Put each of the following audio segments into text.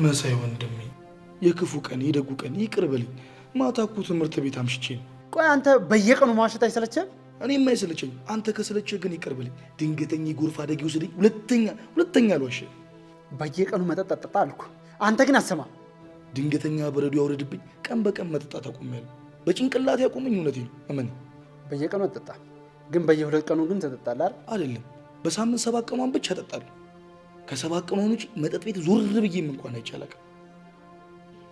መሳይ ወንድሜ የክፉ ቀን የደጉ ቀን ይቅር በልኝ። ማታ እኮ ትምህርት ቤት አምሽቼ ነው። ቆይ አንተ በየቀኑ ማዋሸት አይሰለችህም? እኔም አይሰለቸኝ። አንተ ከሰለቸህ ግን ይቅር በልኝ። ድንገተኛ የጎርፍ አደጋ ይወስደኝ። ሁለተኛ አልዋሽም። በየቀኑ መጠጥ ጠጣ አልኩ፣ አንተ ግን አሰማ። ድንገተኛ በረዶ ያወረድብኝ። ቀን በቀን መጠጣት አቁሜያለሁ። በጭንቅላት ያቆመኝ እውነቴ ነው። እመን። በየቀኑ አትጠጣ፣ ግን በየ2 ቀኑ ግን ትጠጣለህ አይደለም? በሳምንት 7 ቀኗን ብቻ እጠጣለሁ። ከ7 ቀኗን ውጭ መጠጥ ቤት ዞር ብዬም እንኳን አይቻላል።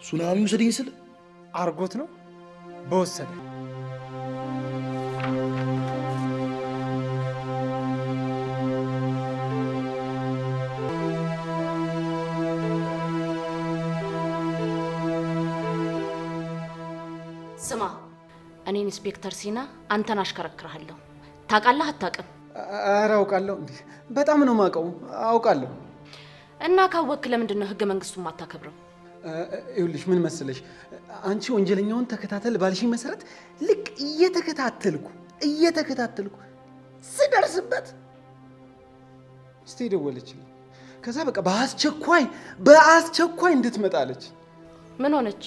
ሱናሚ ውሰደኝ ስል አርጎት ነው በወሰደ። ስማ፣ እኔ ኢንስፔክተር ሲና አንተን አሽከረክርሃለሁ። ታውቃለህ አታውቅም? ኧረ አውቃለሁ። እንዴ በጣም ነው የማውቀው። አውቃለሁ። እና ካወቅክ ለምንድን ነው ህገ መንግስቱን ማታከብረው? ይኸውልሽ ምን መሰለሽ፣ አንቺ ወንጀለኛውን ተከታተል ባልሽኝ መሰረት ልክ እየተከታተልኩ ስደርስበት እስቲ ደወለችልኝ። ከዛ በቃ በአስቸኳይ እንድትመጣለች። ምን ሆነች?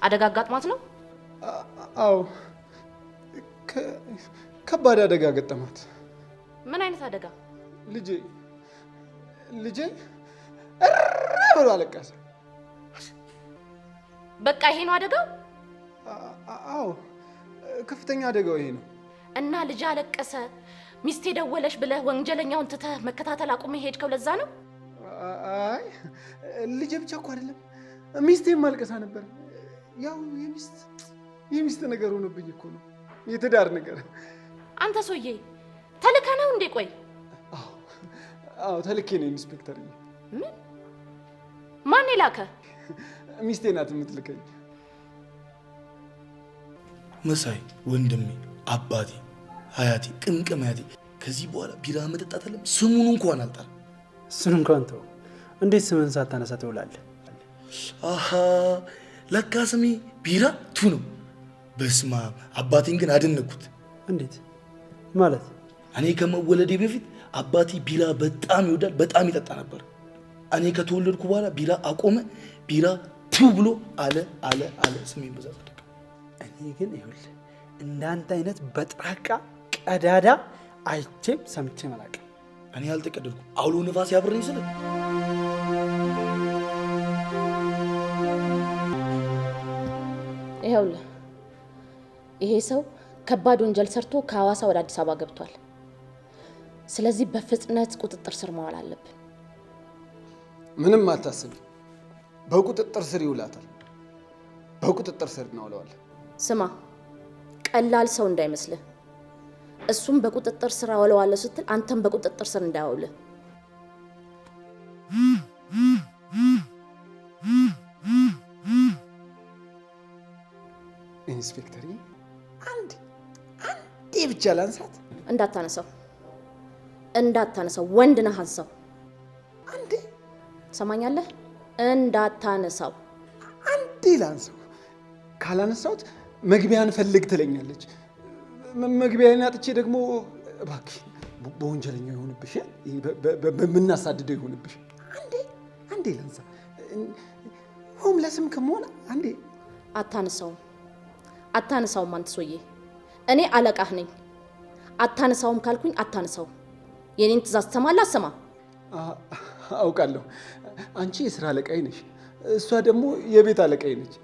አደጋ አጋጥሟት ነው? አዎ ከባድ አደጋ ገጠማት። ምን አይነት አደጋ? ልጄ እረ ብሎ አለቀሰ። በቃ ይሄ ነው አደጋው? አዎ ከፍተኛ አደጋው ይሄ ነው። እና ልጅ አለቀሰ ሚስቴ ደወለሽ ብለህ ወንጀለኛውን ትተህ መከታተል አቁመ ሄድከው ለዛ ነው? አይ ልጄ ብቻ እኮ አይደለም ሚስቴም ማልቀሳ ነበር። ያው የሚስት ነገር ሆነብኝ እኮ ነው፣ የትዳር ነገር። አንተ ሰውዬ ተልከህ ነው እንዴ? ቆይ አዎ ተልኬ ነው ኢንስፔክተር። ምን? ማን ይላከ? ሚስቴ ናት የምትልከኝ። መሳይ ወንድሜ፣ አባቴ፣ ሀያቴ፣ ቅምቅም አያቴ፣ ከዚህ በኋላ ቢራ መጠጣት አለም ስሙን እንኳን አልጠራም። እሱን እንኳን ተው። እንዴት ስምን ሳታነሳ ትውላለህ? አሃ ለካ ስሜ ቢራ ቱ ነው። በስማ አባቴን ግን አደነኩት። እንዴት ማለት? እኔ ከመወለዴ በፊት አባቴ ቢራ በጣም ይወዳል፣ በጣም ይጠጣ ነበር። እኔ ከተወለድኩ በኋላ ቢራ አቆመ። ቢራ ቱ ብሎ አለ ስሜን በዛ ተደረገ። እኔ ግን ይኸውልህ እንዳንተ አይነት በጥራቃ ቀዳዳ አይቼም ሰምቼም አላውቅም። እኔ አልተቀደድኩም። አውሎ ንፋስ ያብረኝ ስለ ይኸውልህ ይሄ ሰው ከባድ ወንጀል ሰርቶ ከሐዋሳ ወደ አዲስ አበባ ገብቷል። ስለዚህ በፍጥነት ቁጥጥር ስር መዋል አለብን። ምንም አታስቢ፣ በቁጥጥር ስር ይውላታል። በቁጥጥር ስር እናውለዋለን። ስማ፣ ቀላል ሰው እንዳይመስልህ። እሱም በቁጥጥር ስር አውለዋለሁ ስትል አንተም በቁጥጥር ስር እንዳያውልህ። ኢንስፔክተር አንዴ ብቻ ላንሳት። እንዳታነሳው፣ ወንድ ነህ አንሳው። አንዴ ሰማኛለህ? እንዳታነሳው። አንዴ ላንሳው። ካላነሳሁት መግቢያን ፈልግ ትለኛለች። መግቢያን አጥቼ ደግሞ እባክህ በወንጀለኛው ይሆንብሽ፣ በምናሳድደው ይሆንብሽ። አንዴ ላንሳ። ሆምለስም ከመሆን አንዴ አታነሳውም። አንተ ሰውዬ፣ እኔ አለቃህ ነኝ። አታነሳውም ካልኩኝ አታነሳው። የኔን ትእዛዝ ትሰማለህ? አሰማ። አውቃለሁ። አንቺ የስራ አለቃዬ ነሽ፣ እሷ ደግሞ የቤት አለቃዬ ነች።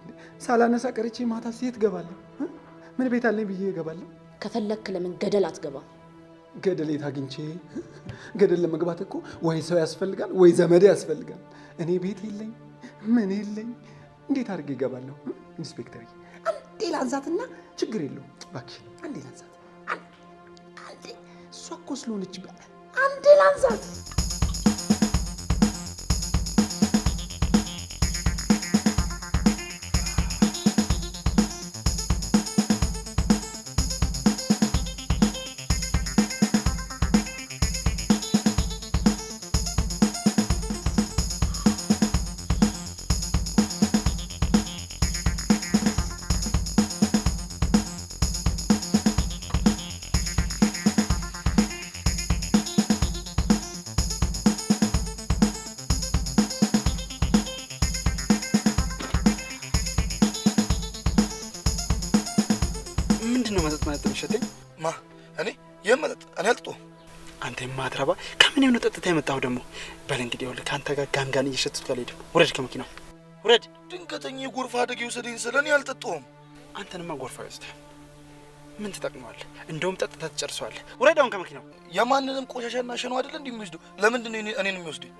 ሳላነሳ ቀርቼ ማታ ሴት ገባለሁ? ምን ቤት አለኝ ብዬ እገባለሁ? ከፈለክ ለምን ገደል አትገባም? ገደል የት አግኝቼ? ገደል ለመግባት እኮ ወይ ሰው ያስፈልጋል ወይ ዘመድ ያስፈልጋል። እኔ ቤት የለኝ ምን የለኝ፣ እንዴት አድርጌ እገባለሁ? ኢንስፔክተር አንዴ ላንሳትና ችግር የለውም እባክሽ፣ አንዴ ላንሳት። አንዴ እሷ እኮ ስለሆነች አንዴ ላንሳት። የሚሸተኝ? ማ እኔ የመጠጥ እኔ አልጠጣሁም። አንተ የማትረባ ከምን የሆነ ጠጥታ የመጣው ደግሞ? በል እንግዲህ ይኸውልህ ከአንተ ጋር ጋንጋን እየሸጥኩ ካልሄድም ውረድ ከመኪናው ውረድ። ድንገተኛ የጎርፍ አደጋ የወሰደኝ ስለ እኔ አልጠጣሁም። አንተንማ ጎርፍ አይወስድህም። ምን ትጠቅመዋለህ? እንደውም ጠጥታ ትጨርሰዋለህ። ውረድ አሁን ከመኪናው። የማንንም ቆሻሻና ሸኖ አይደል እንዴ የሚወስደው? ለምንድን ነው እኔን የሚወስደኝ?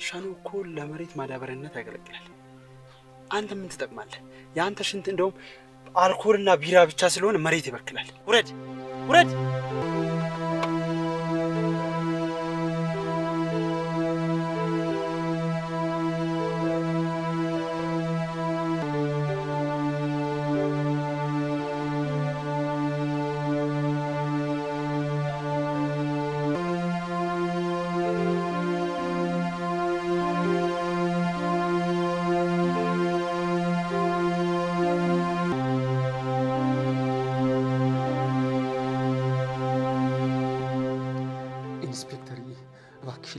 ሸኖ እኮ ለመሬት ማዳበሪያነት ያገለግላል። አንተ ምን ትጠቅማለህ? የአንተ ሽንት እንደውም አልኮልና ቢራ ብቻ ስለሆነ መሬት ይበክላል። ውረድ ውረድ።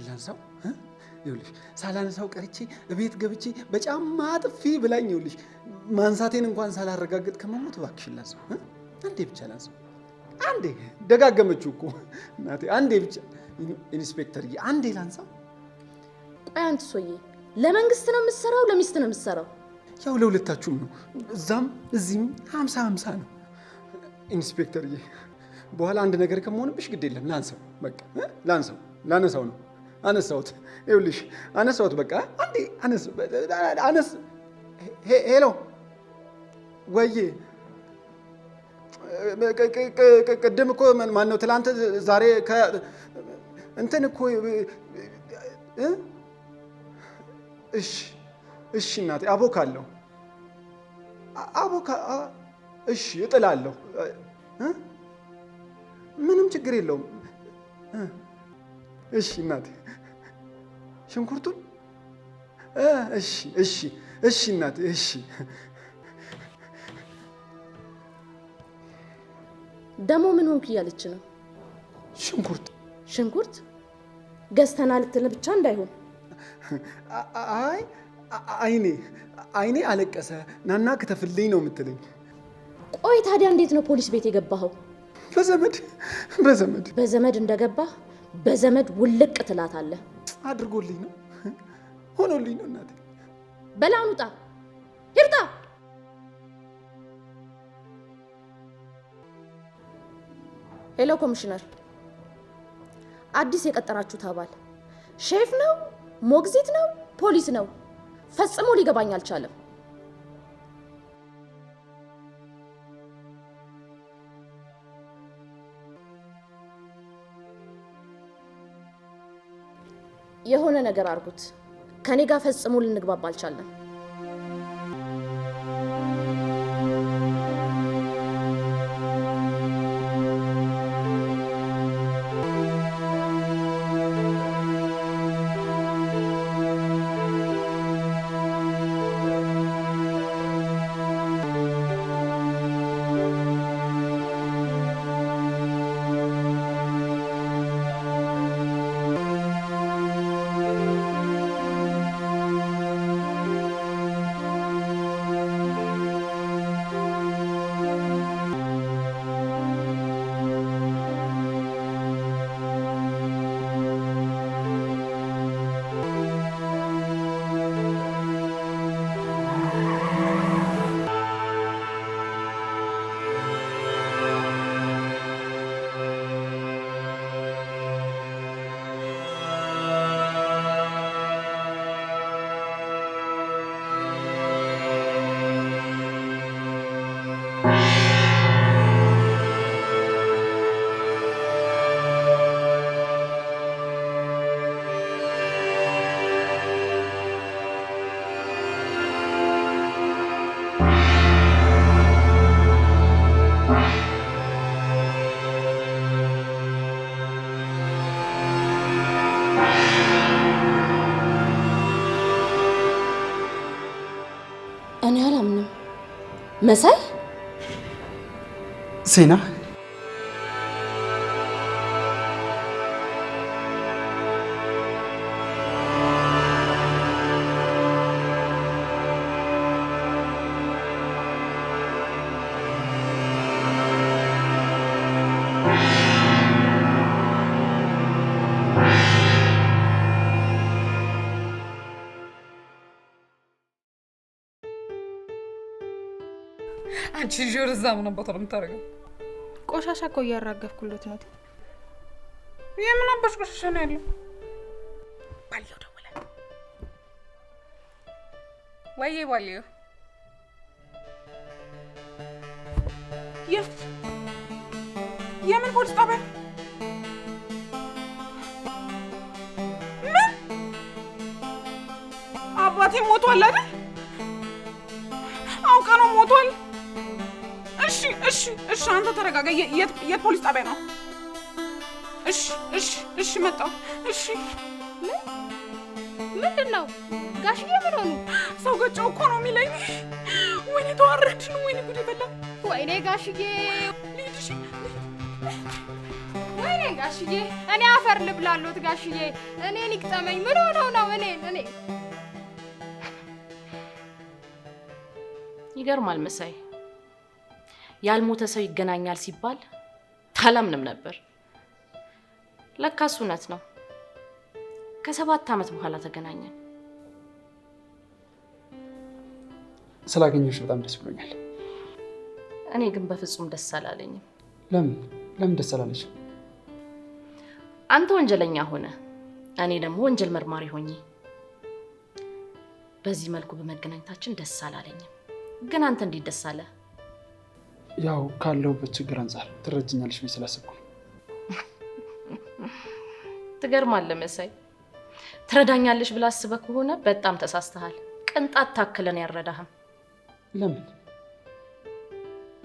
ላንሳው ይኸውልሽ ሳላነሳው ቀርቼ እቤት ገብቼ በጫማ ጥፊ ብላኝ ይኸውልሽ ማንሳቴን እንኳን ሳላረጋግጥ ከመሞት እባክሽን ላንሳው አንዴ ብቻ ላንሳው አንዴ ደጋገመችው እኮ እናቴ አንዴ ብቻ ኢንስፔክተርዬ አንዴ ላንሳው ቆይ አንተ ሶዬ ለመንግስት ነው የምትሰራው ለሚስት ነው የምትሰራው ያው ለሁለታችሁም ነው እዛም እዚህም 50-50 ነው ኢንስፔክተርዬ በኋላ አንድ ነገር ከመሆንብሽ ግድ የለም ላንሳው በቃ ላንሳው ላነሳው ነው አነሳውት ይኸውልሽ አነሳውት በቃ አንዴ አነስ ሄሎ ወዬ ቅድም እኮ ማን ነው ትላንት ዛሬ እንትን እኮ እሺ እናቴ አቦካለሁ እሺ እጥላለሁ ምንም ችግር የለውም እሺ እናቴ ሽንኩርቱን እሺ እናቴ እሺ ደሞ ምን ሆንክ እያለች ነው ሽንኩርት ገዝተና ልትል ብቻ እንዳይሆን አይኔ አለቀሰ ናና ከተፍልኝ ነው የምትለኝ ቆይ ታዲያ እንዴት ነው ፖሊስ ቤት የገባኸው በዘመድ እንደገባህ በዘመድ ውልቅ ትላታለህ አድርጎልኝ ነው ሆኖልኝ ነው እናቴ በላውጣ ይርታ ሄሎ ኮሚሽነር አዲስ የቀጠራችሁት አባል ሼፍ ነው ሞግዚት ነው ፖሊስ ነው ፈጽሞ ሊገባኝ አልቻለም የሆነ ነገር አርጉት ከኔ ጋር ፈጽሞ ልንግባባ አልቻለም እኔ አላምንም መሳይ ዜና አንቺ ልጅ ወደዛ ምን አባቷ ነው የምታደርገው? ቆሻሻ እኮ እያራገፍኩለት ነው። የምን አባሽ ቆሻሻ ነው ያለው? ባልየው ደወለ። ወይዬ ባልየው የምን ፖሊስ ጣቢያ? ምን አባቴ ሞቷል አይደል? አውቃ ነው ሞቷል። እሺ አንተ ተረጋጋ። የት ፖሊስ ጣቢያ ነው? እሺ መጣሁ። እሺ ምንድን ነው ጋሽዬ? ምን ሆኑ? ሰው ገጨው እኮ ነው የሚለኝ። ወይኔ ተዋረድን። ወይኔ ጉድ ይበላ። ወይኔ ጋሽዬ፣ ወይኔ ጋሽዬ፣ እኔ አፈር ልብላሎት ጋሽዬ። እኔን ይቅጠመኝ። ምን ሆነው ነው? እኔ ይገርማል መሳይ። ያልሞተ ሰው ይገናኛል ሲባል ታላምንም ነበር። ለካስ እውነት ነው። ከ7 ዓመት በኋላ ተገናኘን። ስላገኘሁሽ በጣም ደስ ብሎኛል። እኔ ግን በፍጹም ደስ አላለኝም። ለምን ደስ አላለሽ? አንተ ወንጀለኛ ሆነ፣ እኔ ደግሞ ወንጀል መርማሪ ሆኜ በዚህ መልኩ በመገናኘታችን ደስ አላለኝም። ግን አንተ እንዴት ደስ አለ? ያው ካለሁበት ችግር አንጻር ትረጅኛለሽ ብዬ ስላሰብኩ። ትገርማለህ መሳይ። ትረዳኛለሽ ብላ አስበህ ከሆነ በጣም ተሳስተሃል። ቅንጣት ታክለን ያረዳህም። ለምን?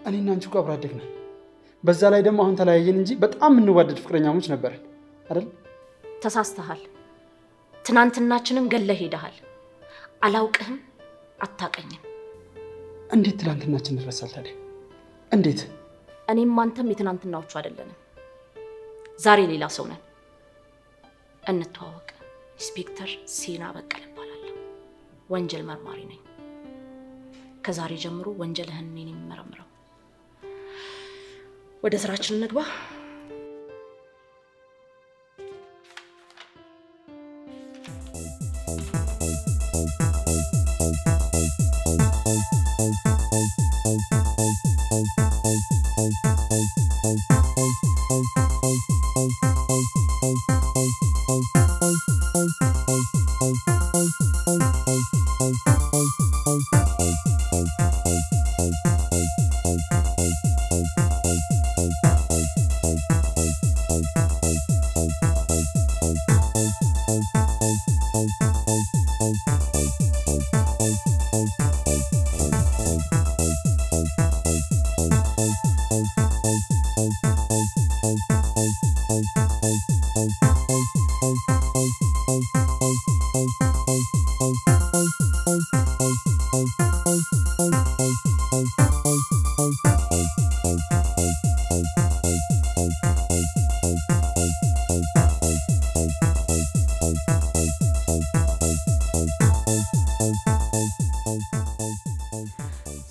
እኔና አንቺ እኮ አብረን አደግን። በዛ ላይ ደግሞ አሁን ተለያየን እንጂ በጣም የምንዋደድ ፍቅረኛሞች ነበርን አይደል? ተሳስተሃል። ትናንትናችንን ገለህ ሄደሃል። አላውቅህም፣ አታቀኝም። እንዴት ትናንትናችን እንረሳል ታዲያ? እንዴት? እኔም አንተም የትናንትናዎቹ አይደለንም። ዛሬ ሌላ ሰው ነን። እንተዋወቅ። ኢንስፔክተር ሴና በቀለ እባላለሁ። ወንጀል መርማሪ ነኝ። ከዛሬ ጀምሮ ወንጀልህን እኔ ነኝ የምመረምረው። ወደ ስራችን እንግባ።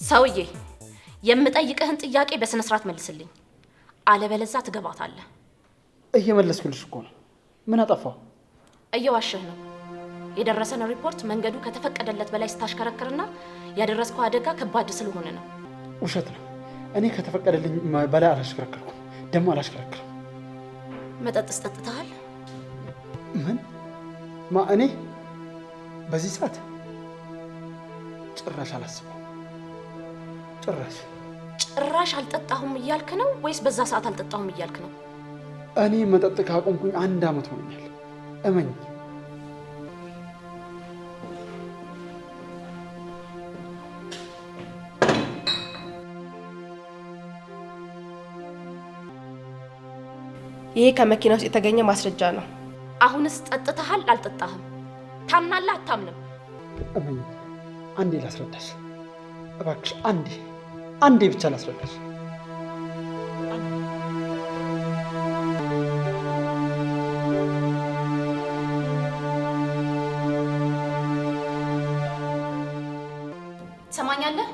ሰውዬ የምጠይቅህን ጥያቄ በስነ ስርዓት መልስልኝ፣ አለበለዚያ ትገባታለህ። እየመለስኩልሽ እኮ ነው። ምን አጠፋው? እየዋሸህ ነው። የደረሰን ሪፖርት መንገዱ ከተፈቀደለት በላይ ስታሽከረክርና ያደረስከው አደጋ ከባድ ስለሆነ ነው። ውሸት ነው። እኔ ከተፈቀደልኝ በላይ አላሽከረክርኩም። ደግሞ አላሽከረክርም። መጠጥስ ጠጥተሃል? ምን? እኔ በዚህ ሰዓት ጭራሽ አላስበው። ጭራሽ አልጠጣሁም እያልክ ነው ወይስ በዛ ሰዓት አልጠጣሁም እያልክ ነው? እኔ መጠጥ ካቆምኩኝ 1 ዓመት ሆኖኛል። እመኝ። ይሄ ከመኪና ውስጥ የተገኘ ማስረጃ ነው። አሁንስ ጠጥተሃል አልጠጣህም? ታምናለህ አታምንም? እመኝ። አንዴ ላስረዳሽ እባክሽ። አንዴ ብቻ ላስረዳሽ። ትሰማኛለህ?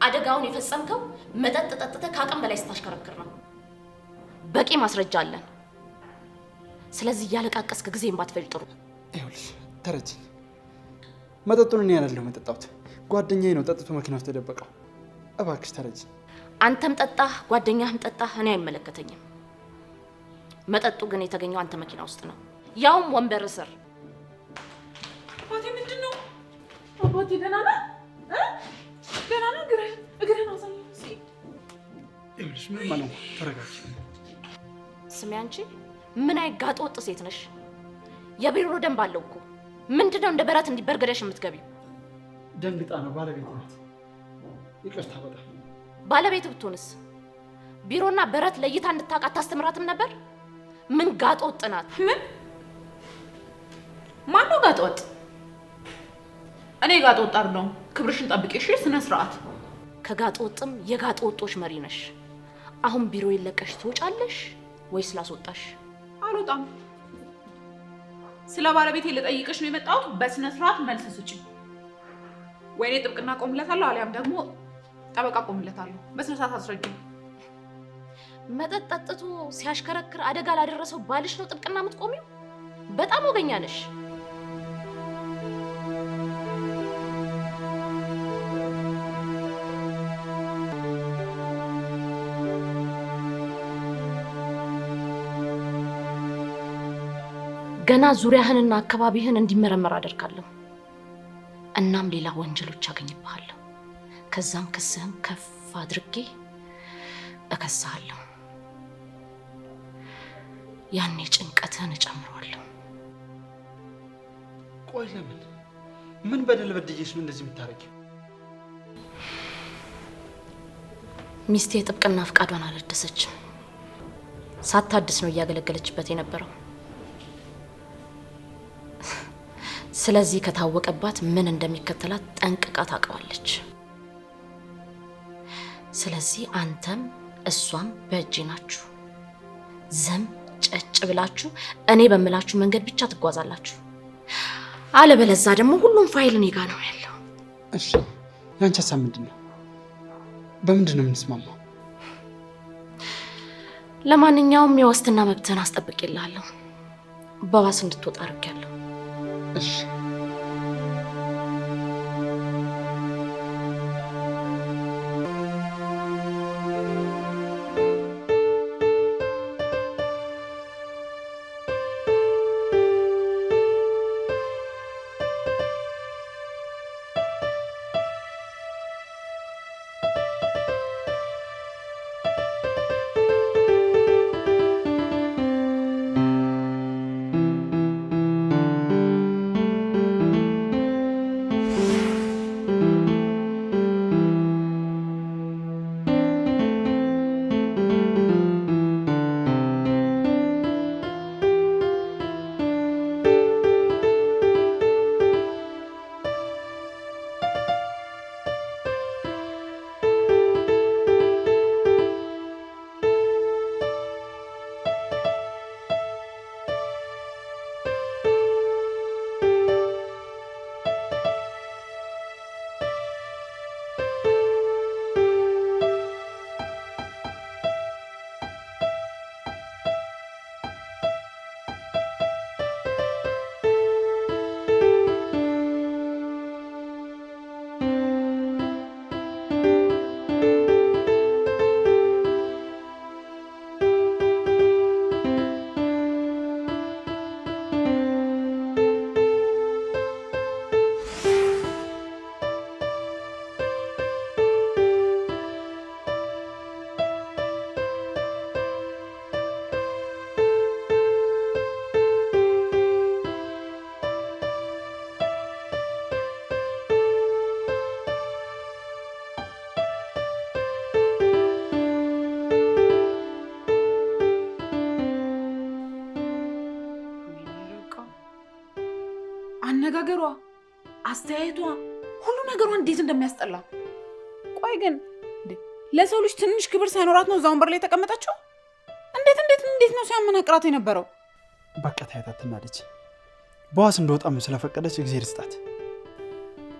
አደጋውን የፈጸምከው መጠጥ ጠጥተህ ከአቅም በላይ ስታሽከረክር ነው። በቂ ማስረጃ አለን። ስለዚህ እያለቃቀስክ ጊዜን ባትፈጅ ጥሩ። ይኸውልሽ ተረጂኝ። መጠጡን እኔ አይደለሁም የጠጣሁት፣ ጓደኛዬ ነው ጠጥቶ መኪና ውስጥ የደበቀው። እባክሽ ተረጂኝ። አንተም ጠጣህ ጓደኛህም ጠጣህ እኔ አይመለከተኝም። መጠጡ ግን የተገኘው አንተ መኪና ውስጥ ነው፣ ያውም ወንበር ስር። አባቴ ምንድነው? አባቴ ደህና ነህ? ደህና ነህ? እግርህን አሳየኝ እስኪ። ይኸውልሽ ምንም አልሆንኩም፣ ተረጋጊ። ስሚ አንቺ ምን አይጋጥ ወጥ ሴት ነሽ? የቢሮ ደንብ አለው እኮ። ምንድነው እንደ በረት እንዲበርገደሽ የምትገቢው? ደንግጣ ነው፣ ባለቤት ናት። ይቅርታ በጣም። ባለቤት ብትሆንስ ቢሮና በረት ለይታ እንድታውቅ አታስተምራትም ነበር? ምን ጋጥ ወጥ ናት? ምን? ማነው ጋጥ ወጥ? እኔ ጋጥ ወጥ አይደለሁም። ክብርሽን ጠብቂ እሺ። ስነ ስርዓት። ከጋጥ ወጥም የጋጥ ወጦች መሪ ነሽ። አሁን ቢሮ ይለቀሽ ትወጫለሽ ወይስ ላስወጣሽ? አልወጣም። ስለ ባለቤቴ ልጠይቅሽ ነው የመጣሁት። በስነ ስርዓት መልስ ስጪ። ወይኔ ጥብቅና ቆምለታለሁ አሊያም ደግሞ ጠበቃ ቆምለታለሁ። በስነ ስርዓት አስረጅኝ። መጠጥ ጠጥቶ ሲያሽከረክር አደጋ ላደረሰው ባልሽ ነው ጥብቅና የምትቆሚው? በጣም ወገኛ ነሽ። ገና ዙሪያህንና አካባቢህን እንዲመረመር አደርጋለሁ። እናም ሌላ ወንጀሎች አገኝብሃለሁ። ከዛም ክስህን ከፍ አድርጌ እከሳለሁ። ያኔ ጭንቀትህን እጨምረዋለሁ። ቆይ ለምን? ምን በደል በድዬሽ ነው እንደዚህ የምታረጊው? ሚስቴ ጥብቅና ፍቃዷን አላደሰችም። ሳታድስ ነው እያገለገለችበት የነበረው። ስለዚህ ከታወቀባት ምን እንደሚከተላት ጠንቅቃ ታውቀዋለች። ስለዚህ አንተም እሷም በእጄ ናችሁ። ዝም ጨጭ ብላችሁ እኔ በምላችሁ መንገድ ብቻ ትጓዛላችሁ። አለበለዛ ደግሞ ሁሉም ፋይል እኔ ጋር ነው ያለው። እሺ ያንቺ ሀሳብ ምንድን ነው? በምንድን ነው የምንስማማው? ለማንኛውም የዋስትና መብትህን አስጠብቄልሃለሁ። በዋስ እንድትወጣ አድርጌያለሁ። እሺ አነጋገሯ፣ አስተያየቷ፣ ሁሉ ነገሯ እንዴት እንደሚያስጠላ። ቆይ ግን ለሰው ልጅ ትንሽ ክብር ሳይኖራት ነው እዛ ወንበር ላይ የተቀመጠችው? እንዴት ነው ሲያመናቅራት የነበረው? በቃ ታያት፣ አትናደጅ። በዋስ እንደወጣም ስለፈቀደች እግዚአብሔር ይስጣት።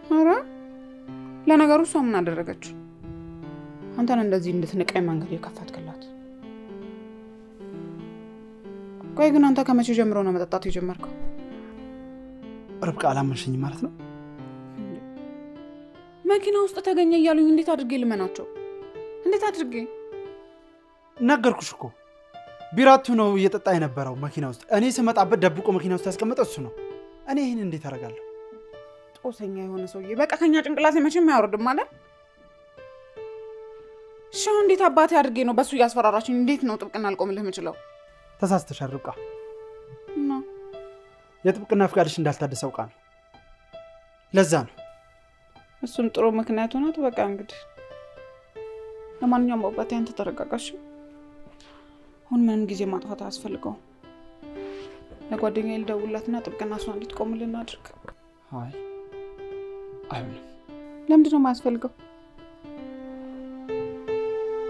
ኧረ ለነገሩ እሷ ምን አደረገች? አንተን እንደዚህ እንድትንቀኝ መንገድ የከፈትክላት። ቆይ ግን አንተ ከመቼ ጀምሮ ነው መጠጣት የጀመርከው? ርብቃ አላመንሽኝም ማለት ነው? መኪና ውስጥ ተገኘ እያሉኝ እንዴት አድርጌ ልመናቸው? እንዴት አድርጌ? ነገርኩሽ እኮ ቢራቱ ነው እየጠጣ የነበረው መኪና ውስጥ። እኔ ስመጣበት ደብቆ መኪና ውስጥ ያስቀመጠው እሱ ነው። እኔ ይህን እንዴት አደርጋለሁ? ጦሰኛ የሆነ ሰውዬ። በቃ ከኛ ጭንቅላት መቼም አያወርድም ማለት። እሺ አሁን እንዴት አባቴ አድርጌ ነው በእሱ እያስፈራራችኝ? እንዴት ነው ጥብቅና አልቆምልህ የምችለው? ተሳስተሻል ርብቃ። እና የጥብቅና ፍቃድሽ እንዳልታደሰ አውቃ ነው። ለዛ ነው። እሱም ጥሩ ምክንያት ሆናት። በቃ እንግዲህ ለማንኛውም አባቴ አንተ ተረጋጋሽ። አሁን ምንም ጊዜ ማጥፋት አያስፈልገውም። ለጓደኛዬ ልደውልላትና ጥብቅና እሷ እንድትቆምልን አድርግ። አይ አይሆንም። ለምንድን ነው የማያስፈልገው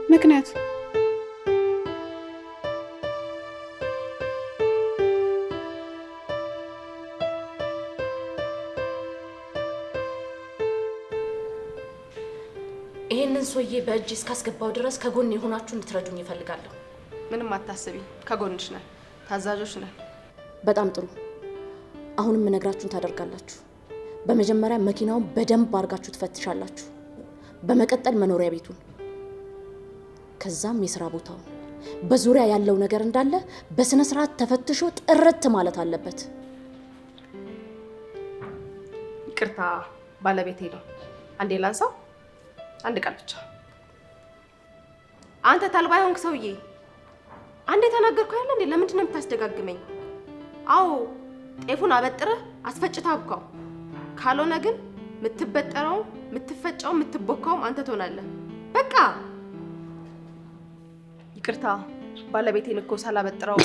ምክንያት? ይህንን ሰውዬ በእጅ እስካስገባው ድረስ ከጎን የሆናችሁ እንድትረዱኝ ይፈልጋለሁ። ምንም አታስቢ፣ ከጎንሽ ነን፣ ታዛዦች ነን። በጣም ጥሩ። አሁንም የምነግራችሁን ታደርጋላችሁ። በመጀመሪያ መኪናውን በደንብ አድርጋችሁ ትፈትሻላችሁ። በመቀጠል መኖሪያ ቤቱን፣ ከዛም የስራ ቦታውን፣ በዙሪያ ያለው ነገር እንዳለ በስነ ስርዓት ተፈትሾ ጥርት ማለት አለበት። ይቅርታ ባለቤቴ ነው። አንዴ ላንሳው። አንድ ቃል ብቻ። አንተ ታልባ ሆንክ ሰውዬ፣ አንዴ ተናገርኩ አይደል እንዴ? ለምንድን ነው የምታስደጋግመኝ? አዎ ጤፉን አበጥረህ አስፈጭተህ አብካው። ካልሆነ ግን የምትበጠረው የምትፈጨው የምትቦካው አንተ ትሆናለህ። በቃ ይቅርታ ባለቤቴን እኮ ሳላበጥረው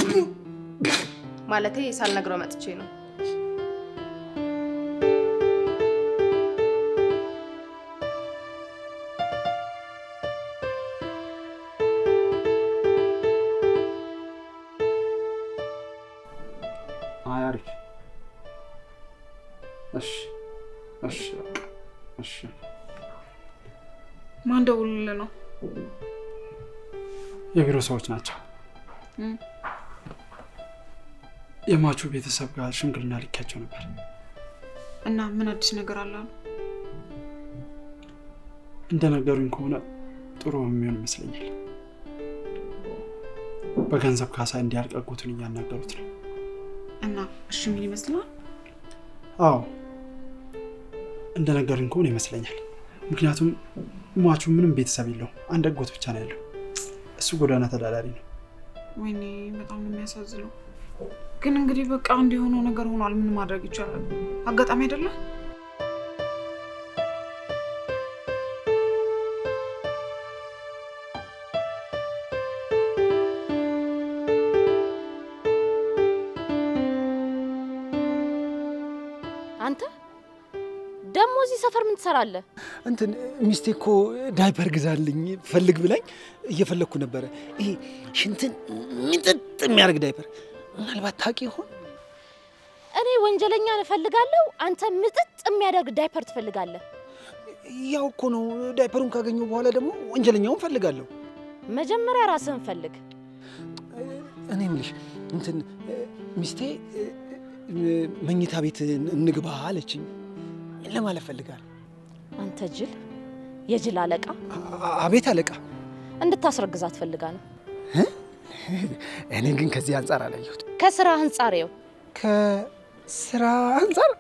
ማለቴ ሳልነግረው መጥቼ ነው። አሪፍ። እሺ። ማን ደውልልህ ነው? የቢሮ ሰዎች ናቸው። የማቹ ቤተሰብ ጋር ሽምግልና ልኬያቸው ነበር። እና ምን አዲስ ነገር አለ? እንደነገሩኝ ከሆነ ጥሩ የሚሆን ይመስለኛል። በገንዘብ ካሳ እንዲያልቅ አጎቱን እያናገሩት ነው። እና እሺ ምን ይመስላል? አዎ እንደነገሩኝ ከሆነ ይመስለኛል። ምክንያቱም ሟቹ ምንም ቤተሰብ የለውም፣ አንድ አጎት ብቻ ነው ያለው። እሱ ጎዳና ተዳዳሪ ነው። ወይኔ በጣም ነው የሚያሳዝነው። ግን እንግዲህ በቃ እንዲሆነው ነገር ሆኗል። ምን ማድረግ ይቻላል? አጋጣሚ አይደለ? አንተ ደግሞ እዚህ ሰፈር ምን ትሰራለህ? እንትን ሚስቴ እኮ ዳይፐር ግዛልኝ ፈልግ ብላኝ እየፈለግኩ ነበረ። ይሄ ሽንትን ሚጥጥ የሚያደርግ ዳይፐር ምናልባት ታውቂ ይሆን? እኔ ወንጀለኛን እፈልጋለሁ፣ አንተ ምጥጥ የሚያደርግ ዳይፐር ትፈልጋለህ? ያው እኮ ነው። ዳይፐሩን ካገኘሁ በኋላ ደግሞ ወንጀለኛውን ፈልጋለሁ። መጀመሪያ ራስህን ፈልግ። እኔ የምልሽ እንትን ሚስቴ መኝታ ቤት እንግባ አለችኝ። ለማለት ፈልጋለሁ። አንተ ጅል፣ የጅል አለቃ። አቤት አለቃ። እንድታስረግዛት ፈልጋ ነው። እኔ ግን ከዚህ አንጻር አላየሁት። ከስራ አንጻር ነው። ከስራ አንጻር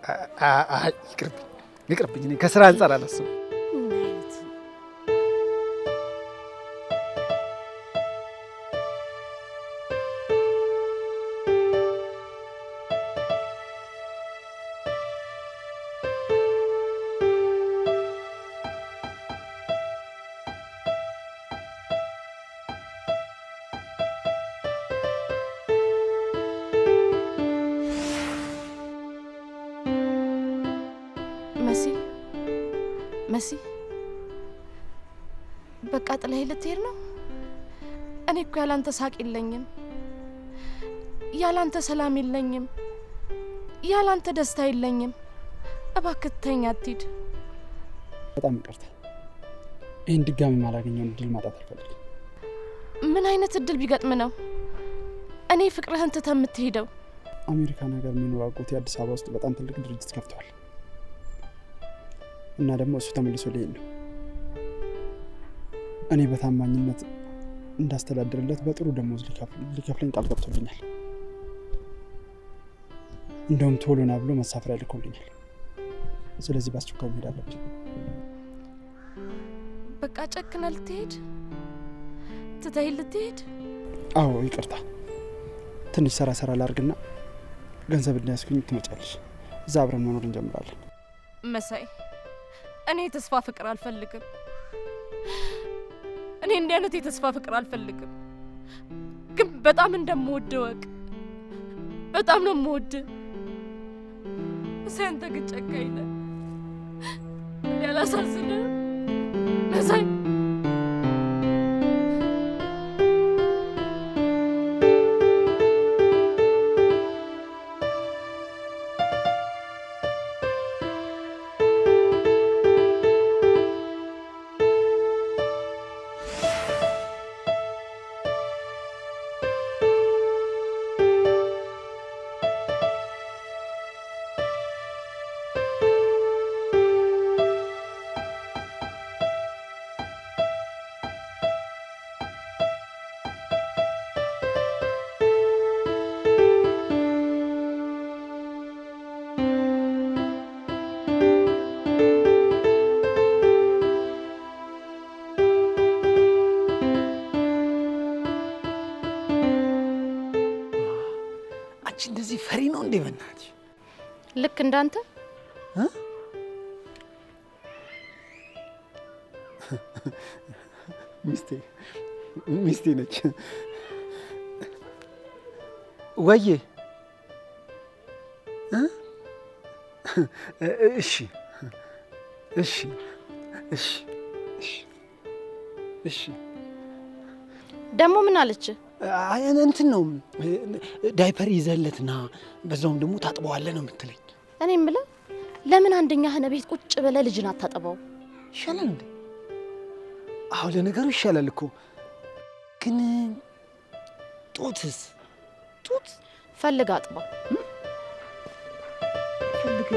ይቅርብኝ። እኔ ከስራ አንጻር አላስብም። መሲ በቃ ጥለኸኝ ልትሄድ ነው? እኔ እኮ ያላንተ ሳቅ የለኝም፣ ያላንተ ሰላም የለኝም፣ ያላንተ ደስታ የለኝም። እባክህ ተኛ፣ አትሂድ። በጣም ይቅርታ። ይህን ድጋሚ ማላገኘውን እድል ማጣት አልፈልግም። ምን አይነት እድል ቢገጥም ነው እኔ ፍቅርህን ትተህ የምትሄደው? አሜሪካን ሀገር የሚኖር አጎቴ አዲስ አበባ ውስጥ በጣም ትልቅ ድርጅት ከፍተዋል እና ደግሞ እሱ ተመልሶ ሊሄድ ነው። እኔ በታማኝነት እንዳስተዳድርለት በጥሩ ደሞዝ ሊከፍለኝ ቃል ገብቶልኛል። እንደውም ቶሎና ብሎ መሳፈሪያ ልኮልኛል። ስለዚህ በአስቸኳይ መሄድ አለብኝ። በቃ ጨክነ ልትሄድ ትተኸኝ ልትሄድ? አዎ ይቅርታ። ትንሽ ሰራ ላርግና ገንዘብ እንዳያስገኝ ትመጫለሽ። እዛ አብረን መኖር እንጀምራለን። መሳይ፣ እኔ የተስፋ ፍቅር አልፈልግም። እኔ እንዲህ አይነት የተስፋ ፍቅር አልፈልግም። ግን በጣም እንደምወድ ወቅ በጣም ነው የምወድ። መሳይ፣ አንተ ግን ጨካኝ ነህ። ያላሳዝንህ መሳይ? እንደዚህ ፈሪ ነው እንዴ? በእናትሽ ልክ እንዳንተ ሚስቴ ነች። ወዬ እሺ እሺ እሺ እሺ። ደግሞ ምን አለች? እንትን ነው ዳይፐር ይዘለትና በዛውም ደግሞ ታጥበዋለህ ነው የምትለኝ። እኔ የምለው ለምን አንደኛህን ቤት ቁጭ ብለህ ልጅን አታጠበው? ይሻላል እንዴ? አዎ ለነገሩ ይሻላል እኮ። ግን ጡትስ? ጡት ፈልግ አጥባው። ፈልግ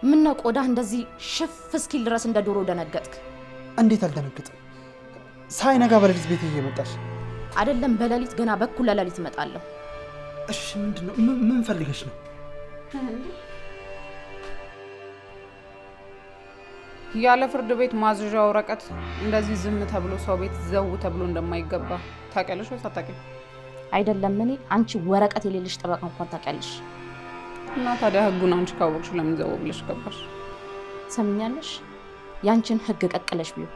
ምን ነው ቆዳህ እንደዚህ ሽፍ እስኪል ድረስ እንደ ዶሮ ደነገጥክ? እንዴት አልደነግጥም? ሳይነጋ በሌሊት ቤት እየመጣሽ አይደለም? በሌሊት ገና በኩል ለሌሊት እመጣለሁ። እሺ ምንድነው? ምን ፈልገሽ ነው? ያለ ፍርድ ቤት ማዘዣ ወረቀት እንደዚህ ዝም ተብሎ ሰው ቤት ዘው ተብሎ እንደማይገባ ታውቂያለሽ ወይስ አታውቂም? አይደለም እኔ አንቺ ወረቀት የሌለሽ ጠበቃ እንኳን ታውቂያለሽ። እና ታዲያ ህጉን አንቺ ካወቅሽ ለምን ዘው ብለሽ ገባሽ? ሰምኛለሽ? ያንቺን ህግ ቀቅለሽ ቢዩ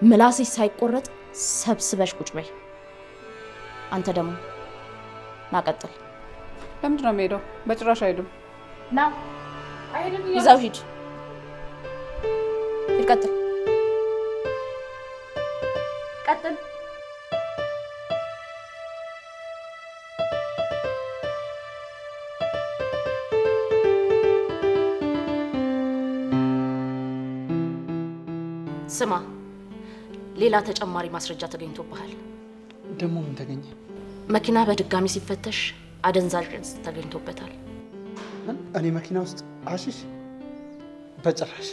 ምላስሽ ሳይቆረጥ ሰብስበሽ ቁጭ በይ። አንተ ደግሞ ናቀጥል። ለምንድን ነው የምሄደው? በጭራሽ አይሄድም። ና አይሄድም። ይዛው ሂድ። ቀጥል ቀጥል። ስማ፣ ሌላ ተጨማሪ ማስረጃ ተገኝቶብሃል። ደግሞ ምን ተገኘ? መኪና በድጋሚ ሲፈተሽ አደንዛዥ ዕፅ ተገኝቶበታል። እኔ መኪና ውስጥ አሽሽ? በጭራሽ።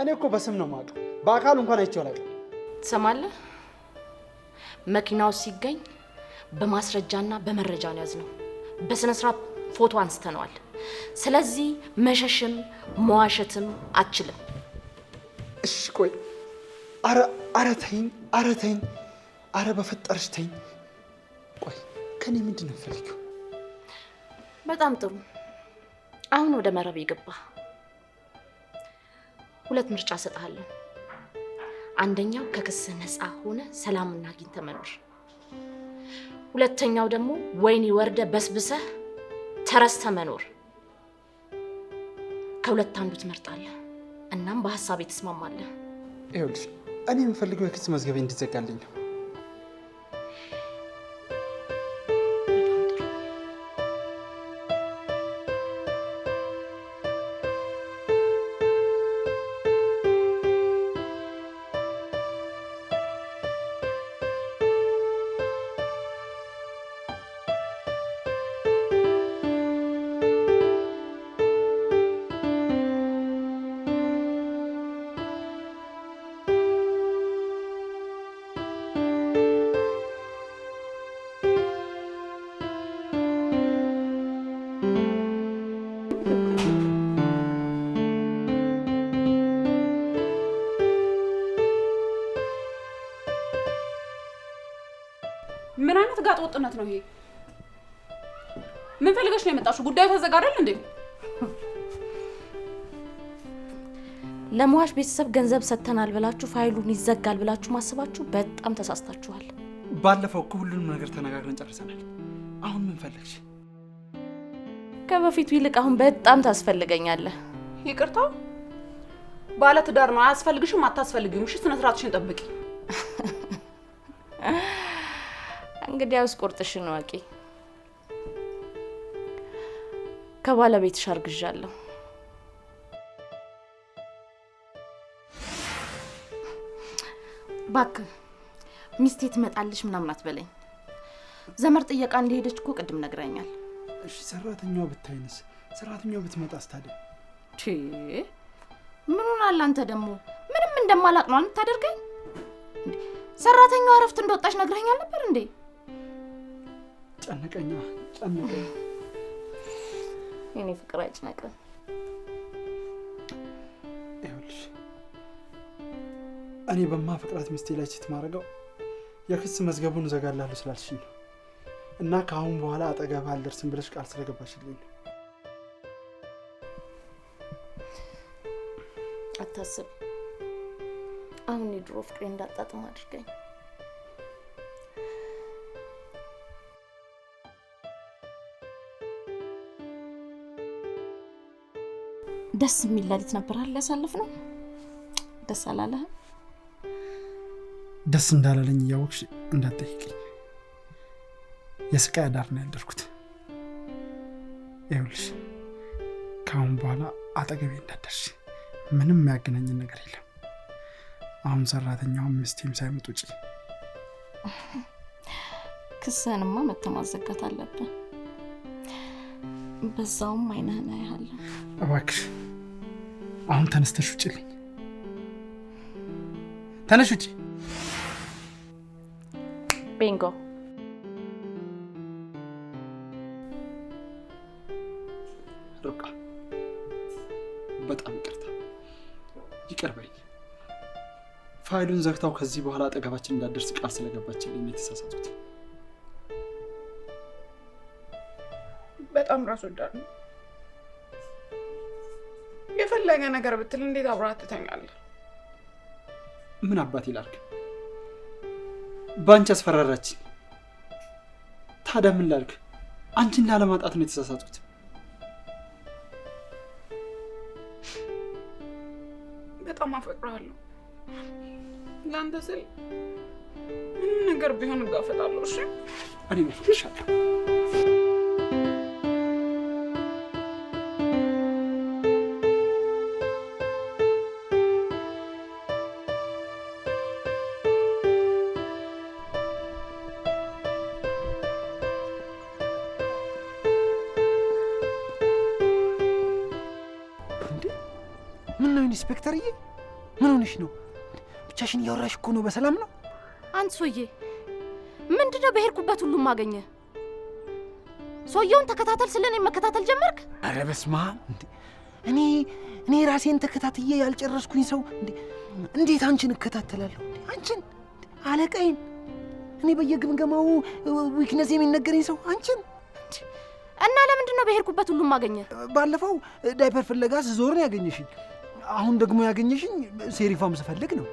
እኔ እኮ በስም ነው የማውቀው፣ በአካል እንኳን አይቼው አላውቅም። ትሰማለህ? መኪናው ሲገኝ በማስረጃና በመረጃ ነው ያዝነው። በስነ ስርዓት ፎቶ አንስተነዋል። ስለዚህ መሸሽም መዋሸትም አትችልም። እሺ ቆይ፣ አረ ተይኝ፣ አረ በፈጠርሽ ተይኝ። ቆይ ከኔ ምንድን ነው ፈልጊው? በጣም ጥሩ። አሁን ወደ መረብ ይገባ። 2 ምርጫ ሰጣለሁ። አንደኛው ከክስ ነፃ ሆነ ሰላምና አግኝተ መኖር፣ ሁለተኛው ደግሞ ወይኔ ወርደ በስብሰህ ተረስተ መኖር። ከሁለት አንዱ ትመርጣለህ። እናም በሐሳቤ ትስማማለህ? ይኸውልሽ እኔ የምፈልገው የክስ መዝገቤ እንዲዘጋልኝ ነው። ምን አይነት ጋጥ ወጥነት ነው ይሄ? ምን ፈልገሽ ነው የመጣሽው? ጉዳዩ ተዘጋ አይደል እንዴ? ለሟች ቤተሰብ ገንዘብ ሰጥተናል ብላችሁ ፋይሉን ይዘጋል ብላችሁ ማስባችሁ በጣም ተሳስታችኋል። ባለፈው እኮ ሁሉንም ነገር ተነጋግረን ጨርሰናል። አሁን ምን ፈለግሽ? ከበፊቱ ይልቅ አሁን በጣም ታስፈልገኛለህ። ይቅርታ ባለ ትዳር ነው። አያስፈልግሽም፣ አታስፈልጊም። እሺ ስነ ስርዓትሽን ጠብቂ። እንግዲያውስ ቁርጥሽን ወቂ። ከባለቤትሽ አርግዣለሁ። እባክህ ሚስቴ ትመጣልሽ ምናምን አትበለኝ። ዘመር ጥየቃ እንደሄደች እኮ ቅድም ነግራኛል። እሺ ሰራተኛዋ ብታይንስ? ሰራተኛዋ ብትመጣስ ታዲያ? ምን ሆናል አንተ ደግሞ? ምንም እንደማላቅ ነው የምታደርገኝ? ሰራተኛዋ እረፍት እንደወጣች ነግረኛል ነበር እንዴ? ጨነቀኝ። የኔ ፍቅር አይጭነቅም። ይኸውልሽ እኔ በማፈቅራት ሚስቴ ላይ ችት ማድረገው የክስ መዝገቡን እዘጋላለሁ ስላልሽኝ ነው እና ከአሁን በኋላ አጠገብ አልደርስም ብለሽ ቃል ስለገባሽልኝ ነው። አታስብ። አሁን የድሮ ፍቅሬ እንዳጣጥም አድርገኝ። ደስ የሚል ሌሊት ነበር አይደል ያሳለፍነው? ደስ አላለህም? ደስ እንዳላለኝ እያወቅሽ እንዳትጠይቂኝ። የስቃይ አዳር ነው ያደርኩት። ይኸውልሽ ከአሁን በኋላ አጠገቤ እንዳትደርሺ። ምንም የሚያገናኝን ነገር የለም። አሁን ሰራተኛውም ሚስቴም ሳይመጡ ውጪ። ክስህንማ መተማዘጋት አለብን። በዛውም አይነህን አያለሁ። እባክሽ አሁን ተነስተሽ ውጪልኝ። ተነሽ ውጪ። ቢንጎ። ርብቃ በጣም ይቅርታ፣ ይቅር በይኝ። ፋይሉን ዘግታው ከዚህ በኋላ አጠገባችን እንዳደርስ ቃል ስለገባችልኝ ነው የተሳሳቱት። በጣም ራስ ወዳድ ነው። የፈለገ ነገር ብትል እንዴት አብረሃት ትተኛለህ? ምን አባቴ ላድርግ? ባንቺ አስፈራራች። ታዲያ ምን ላድርግ? አንቺን ላለማጣት ነው የተሳሳቱት። በጣም አፈቅርሃለሁ። ለአንተ ስል ምንም ነገር ቢሆን እጋፈጣለሁ። እሺ እኔ እፈቅድልሻለሁ። ኢንስፔክተርዬ ምን ሆነሽ ነው? ብቻሽን እያወራሽ እኮ ነው። በሰላም ነው? አንተ ሰውዬ ምንድነው በሄድኩበት ሁሉ ማገኘ? ሰውየውን ተከታተል ስለኔ መከታተል ጀመርክ? አረ በስመ አብ! እኔ ራሴን ተከታትዬ ያልጨረስኩኝ ሰው እንዴት አንቺን እከታተላለሁ? አንቺን አለቃዬን እኔ በየግምገማው ዊክነስ የሚነገረኝ ሰው አንቺን። እና ለምንድን ነው በሄድኩበት ሁሉም ማገኘ? ባለፈው ዳይፐር ፍለጋ ስዞር ነው ያገኘሽኝ። አሁን ደግሞ ያገኘሽኝ ሴሪፋም ስፈልግ ነው።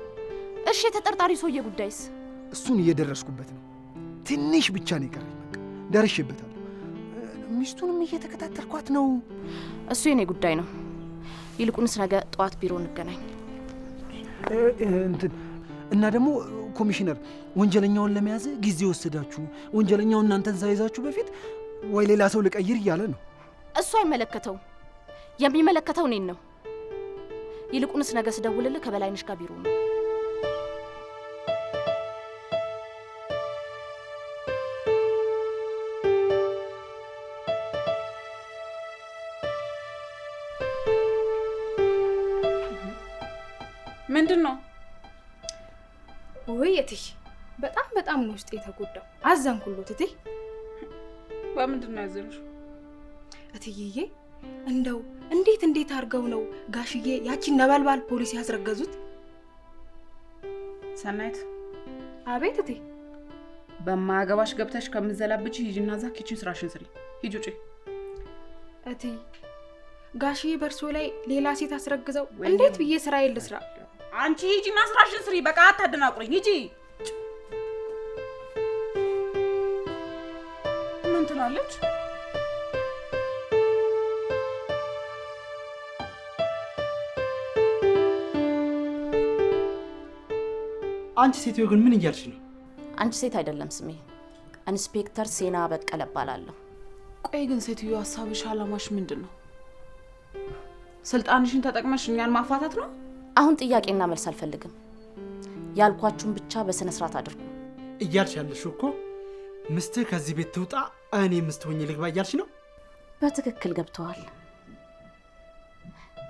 እሺ የተጠርጣሪ ሰውዬ ጉዳይስ? እሱን እየደረስኩበት ነው። ትንሽ ብቻ ነው የቀረኝ። በቃ ደርሼበታለሁ። ሚስቱንም እየተከታተልኳት ነው። እሱ የኔ ጉዳይ ነው። ይልቁንስ ነገ ጠዋት ቢሮ እንገናኝ። እና ደግሞ ኮሚሽነር ወንጀለኛውን ለመያዝ ጊዜ ወሰዳችሁ፣ ወንጀለኛውን እናንተን ሳይዛችሁ በፊት ወይ ሌላ ሰው ልቀይር እያለ ነው። እሱ አይመለከተው፣ የሚመለከተው እኔን ነው። ይልቁንስ ነገ ስደውልልህ ከበላይነሽ ጋር ቢሮ ነው። ምንድን ነው? ወይ እትዬ በጣም ነው ውስጥ የተጎዳው። አዘንኩሎት እትዬ። በምንድን ነው ያዘንሽው? እትዬዬ እንደው እንዴት አድርገው ነው ጋሽዬ ያቺን ነበልባል ፖሊስ ያስረገዙት? ሰናይት። አቤት እትዬ። በማያገባሽ ገብተሽ ከምዘላብች ሂጂና እዛ ኪችን ስራሽን ስሪ። ሂጂ ውጪ። እትዬ ጋሽዬ በርሶ ላይ ሌላ ሴት አስረግዘው እንዴት ብዬ ስራዬን ልስራ? አንቺ ሂጂና ስራሽን ስሪ። በቃ አታደናቁረኝ። ሂጂ። ምን ትላለች? አንቺ ሴትዮ ግን ምን እያልሽ ነው? አንቺ ሴት አይደለም ስሜ፣ ኢንስፔክተር ሴና በቀለ እባላለሁ። ቆይ ግን ሴትዮ ሀሳብሽ አላማሽ ምንድን ነው? ስልጣንሽን ተጠቅመሽ እኛን ማፋታት ነው? አሁን ጥያቄና መልስ አልፈልግም። ያልኳችሁን ብቻ በስነ ስርዓት አድርጉ። እያልሽ ያለሽው እኮ ምስትህ ከዚህ ቤት ትውጣ፣ እኔ ምስት ሆኜ ልግባ እያልሽ ነው? በትክክል ገብተዋል።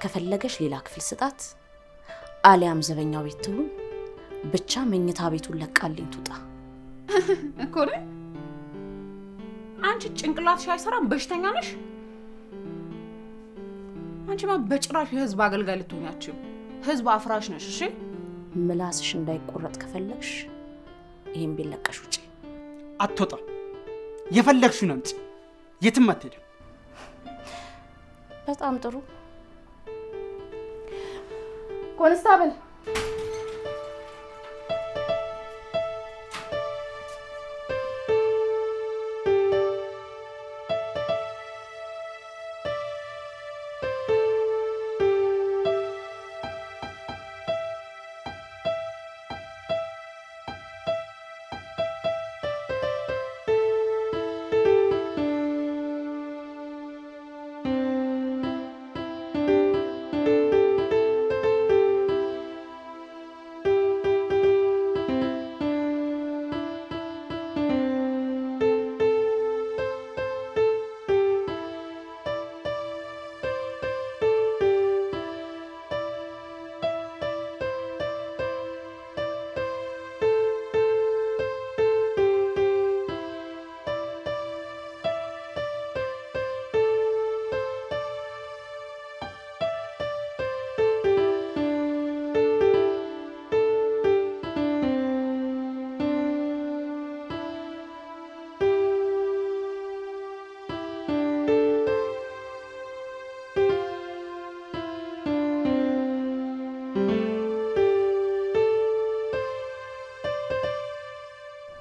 ከፈለገሽ ሌላ ክፍል ስጣት፣ አሊያም ዘበኛው ቤት ትሁን፣ ብቻ መኝታ ቤቱን ለቃልኝ ትውጣ እኮ ነው። አንቺ ጭንቅላትሽ አይሰራም፣ በሽተኛ ነሽ። አንቺማ በጭራሽ የህዝብ አገልጋይ ልትሆኛችሁ፣ ህዝብ አፍራሽ ነሽ። እሺ ምላስሽ እንዳይቆረጥ ከፈለግሽ ይሄን ቤት ለቀሽ ውጪ። አትወጣም። የፈለግሽውን አምጪ፣ የትም አትሄድም። በጣም ጥሩ ኮንስታብል።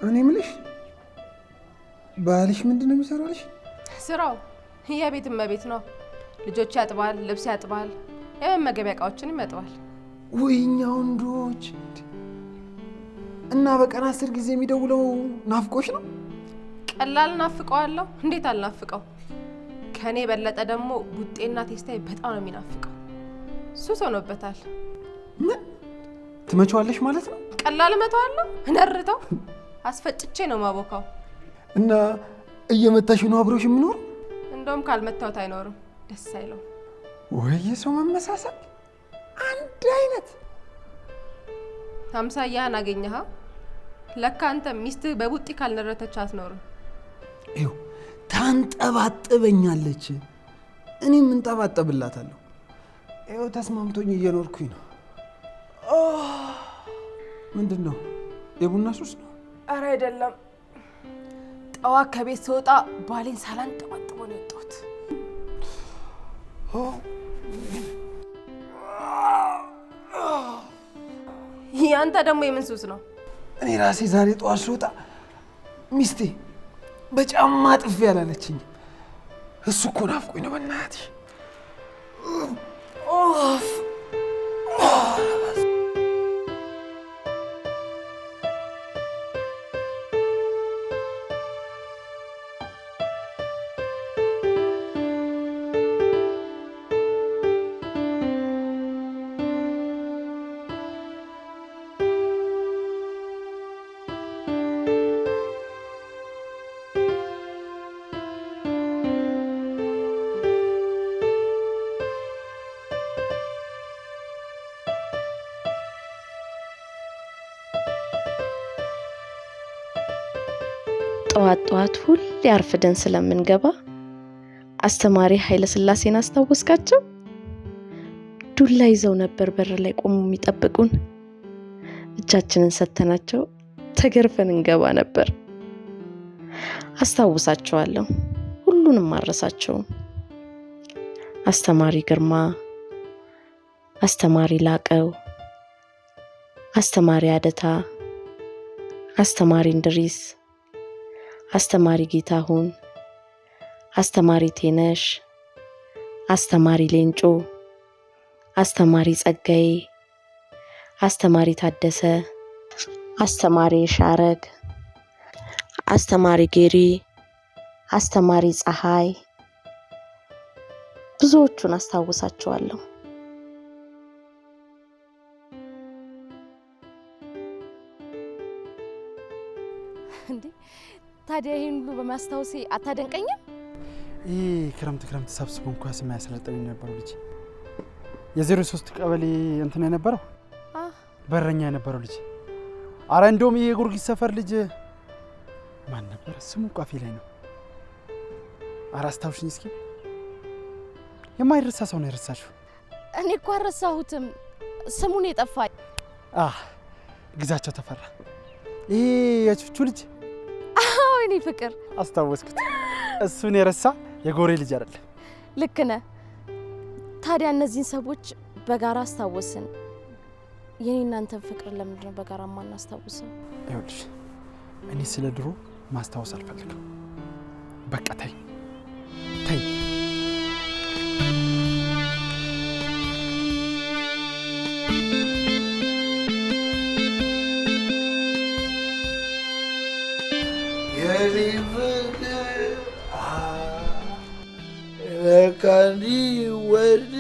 እኔ የምልሽ ባልሽ ምንድን ነው የሚሰራልሽ? ስራው የቤት እመቤት ነው። ልጆች ያጥባል፣ ልብስ ያጥባል፣ የመመገቢያ እቃዎችን ያጥባል። ወይኛ ወንዶች! እና በቀን 10 ጊዜ የሚደውለው ናፍቆሽ ነው? ቀላል ናፍቀዋለሁ። እንዴት አልናፍቀው? ከኔ በለጠ ደግሞ ቡጤና ቴስታይ በጣም ነው የሚናፍቀው። ሱስ ሆኖበታል። ምን ትመጪዋለሽ ማለት ነው? ቀላል እመታዋለሁ፣ እነርተው አስፈጭቼ ነው ማቦካው። እና እየመታሽ ነው አብሮሽ የምኖር? እንደውም ካልመታውት አይኖርም፣ ደስ አይለው። ወይ ሰው መመሳሰል አንድ አይነት። አምሳያህን አገኘሃ? ለካ አንተ ሚስትህ በቡጢ ካልነረተች አትኖርም። ይኸው ታንጠባጥበኛለች፣ እኔም እንጠባጠብላታለሁ። ይኸው ተስማምቶኝ እየኖርኩኝ ነው። ምንድን ነው የቡና ሱስ ነው? ኧረ አይደለም። ጠዋት ከቤት ስወጣ ባሌን ሳላንጠባጥቦ ነው የወጣሁት። ያንተ ደግሞ የምን ሱስ ነው? እኔ ራሴ ዛሬ ጠዋት ስወጣ ሚስቴ በጫማ ጥፊ ያላለችኝ እሱ እኮ ናፍቆኝ ነው በእናትሽ። ጠዋት ሁሌ አርፍደን ስለምንገባ አስተማሪ ኃይለ ሥላሴን አስታወስካቸው? ዱላ ይዘው ነበር በር ላይ ቆሞ የሚጠብቁን። እጃችንን ሰተናቸው ተገርፈን እንገባ ነበር። አስታውሳቸዋለሁ፣ ሁሉንም አረሳቸውም። አስተማሪ ግርማ፣ አስተማሪ ላቀው፣ አስተማሪ አደታ፣ አስተማሪ እንድሪስ፣ አስተማሪ ጌታሁን፣ አስተማሪ ቴነሽ፣ አስተማሪ ሌንጮ፣ አስተማሪ ጸጋዬ፣ አስተማሪ ታደሰ፣ አስተማሪ ሻረግ፣ አስተማሪ ጌሪ፣ አስተማሪ ፀሐይ፣ ብዙዎቹን አስታውሳቸዋለሁ። እንዴ ታዲያ ይሄን ሁሉ በማስታወሴ አታደንቀኝም? ይህ ክረምት ሰብስቦ እንኳን ስማ ያሰለጠኝ የነበረው ልጅ የ03 ቀበሌ እንትን የነበረው በረኛ የነበረው ልጅ። አረ እንደውም ይሄ የጊዮርጊስ ሰፈር ልጅ ማን ነበር ስሙ? ቋፊ ላይ ነው። አረ አስታውሽኝ እስኪ። የማይረሳ ሰው ነው የረሳሽው። እኔ እኮ አልረሳሁትም፣ ስሙን የጠፋኝ። ግዛቸው ተፈራ፣ ይሄ የቹቹ ልጅ። አዎ እኔ ፍቅር አስታወስኩት። እሱን የረሳ የጎሬ ልጅ አይደለም። ልክ ነህ። ታዲያ እነዚህን ሰዎች በጋራ አስታወስን። የኔ እናንተን ፍቅር ለምንድን ነው በጋራ ማናስታውሰው? ይኸውልሽ እኔ ስለ ድሮ ማስታወስ አልፈልግም። በቃ ተይ። ረካኒ ወድ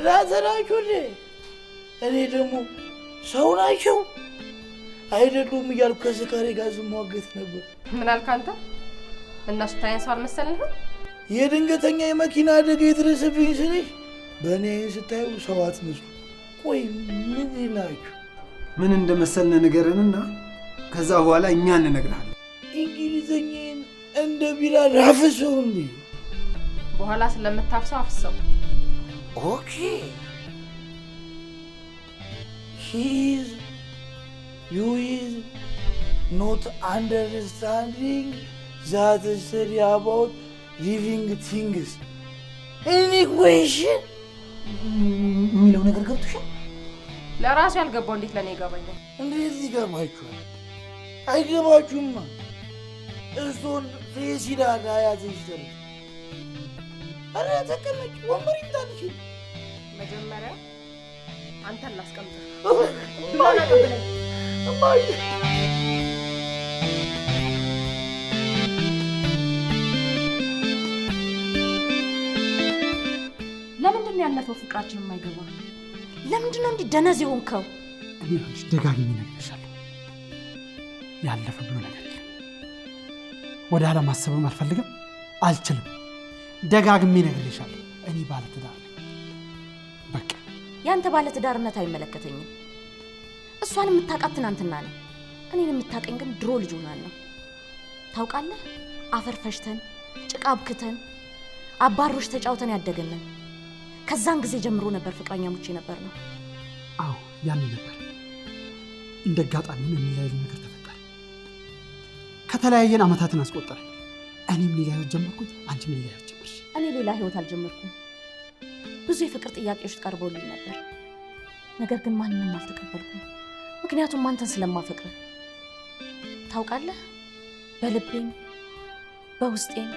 ራዘራችሁ እኔ ደግሞ ሰው ናቸው አይደሉም እያልኩ ከስካሬ ጋር ዝሟገት ነበር። ምን አልክ አንተ? እነሱ ታያንሰው አልመሰልህም? የድንገተኛ የመኪና አደጋ የደረሰብኝ ስልሽ በእኔ ስታዩ ሰው አትመስሉ። ቆይ ምን ናችሁ? ምን እንደመሰልን ንገረንና ከዛ በኋላ እኛ እንነግርሃለን። እንግሊዘኛን እንደ ቢራ ራፍሰው እንዴ? በኋላ ስለምታፍሰው አፍሰው። ኦኬ you is not understanding that study about living things. Any question? የሚለው ነገር ገብቶሻል? ለራሱ ያልገባው እንዴት ለኔ ይገባኛል? እንዴት ይገባችኋል? አይገባችሁማ። እሱን ፌሲዳዳ ያዘይዘን። አረ ተቀመጭ፣ ወንበር ይምጣልሽ። መጀመሪያ አንተን ላስቀምጥ። እማዬ ለምንድን ነው ያለፈው ፍቅራችን የማይገባ? ለምንድን ነው እንዲህ ደነዝ የሆንከው? እኔ አንቺ ደጋግሜ ነግሬሻለሁ፣ ያለፈ ብሎ ነገር የለም። ወደ ኋላ ማሰብም አልፈልግም፣ አልችልም። ደጋግሜ ነግሬሻለሁ፣ እኔ ባለትዳር ነኝ። በቃ ያንተ ባለትዳርነት አይመለከተኝም። እሷን የምታውቃት ትናንትና ነው። እኔን የምታውቀኝ ግን ድሮ ልጅ ሆናል ነው። ታውቃለህ፣ አፈር ፈሽተን ጭቃ አብክተን አባሮች ተጫውተን ያደገንን። ከዛን ጊዜ ጀምሮ ነበር ፍቅረኛሞች ነበር ነው። አዎ ያኔ ነበር እንደ አጋጣሚ የሚለያይ ነገር ተፈጠረ። ከተለያየን ዓመታትን አስቆጠረ። እኔም ሌላ ህይወት ጀመርኩት፣ አንቺም ሌላ ህይወት ጀመርሽ። እኔ ሌላ ህይወት አልጀመርኩም። ብዙ የፍቅር ጥያቄዎች ቀርበውልኝ ነበር፣ ነገር ግን ማንንም አልተቀበልኩም። ምክንያቱም አንተን ስለማፈቅርህ ታውቃለህ። በልቤም በውስጤም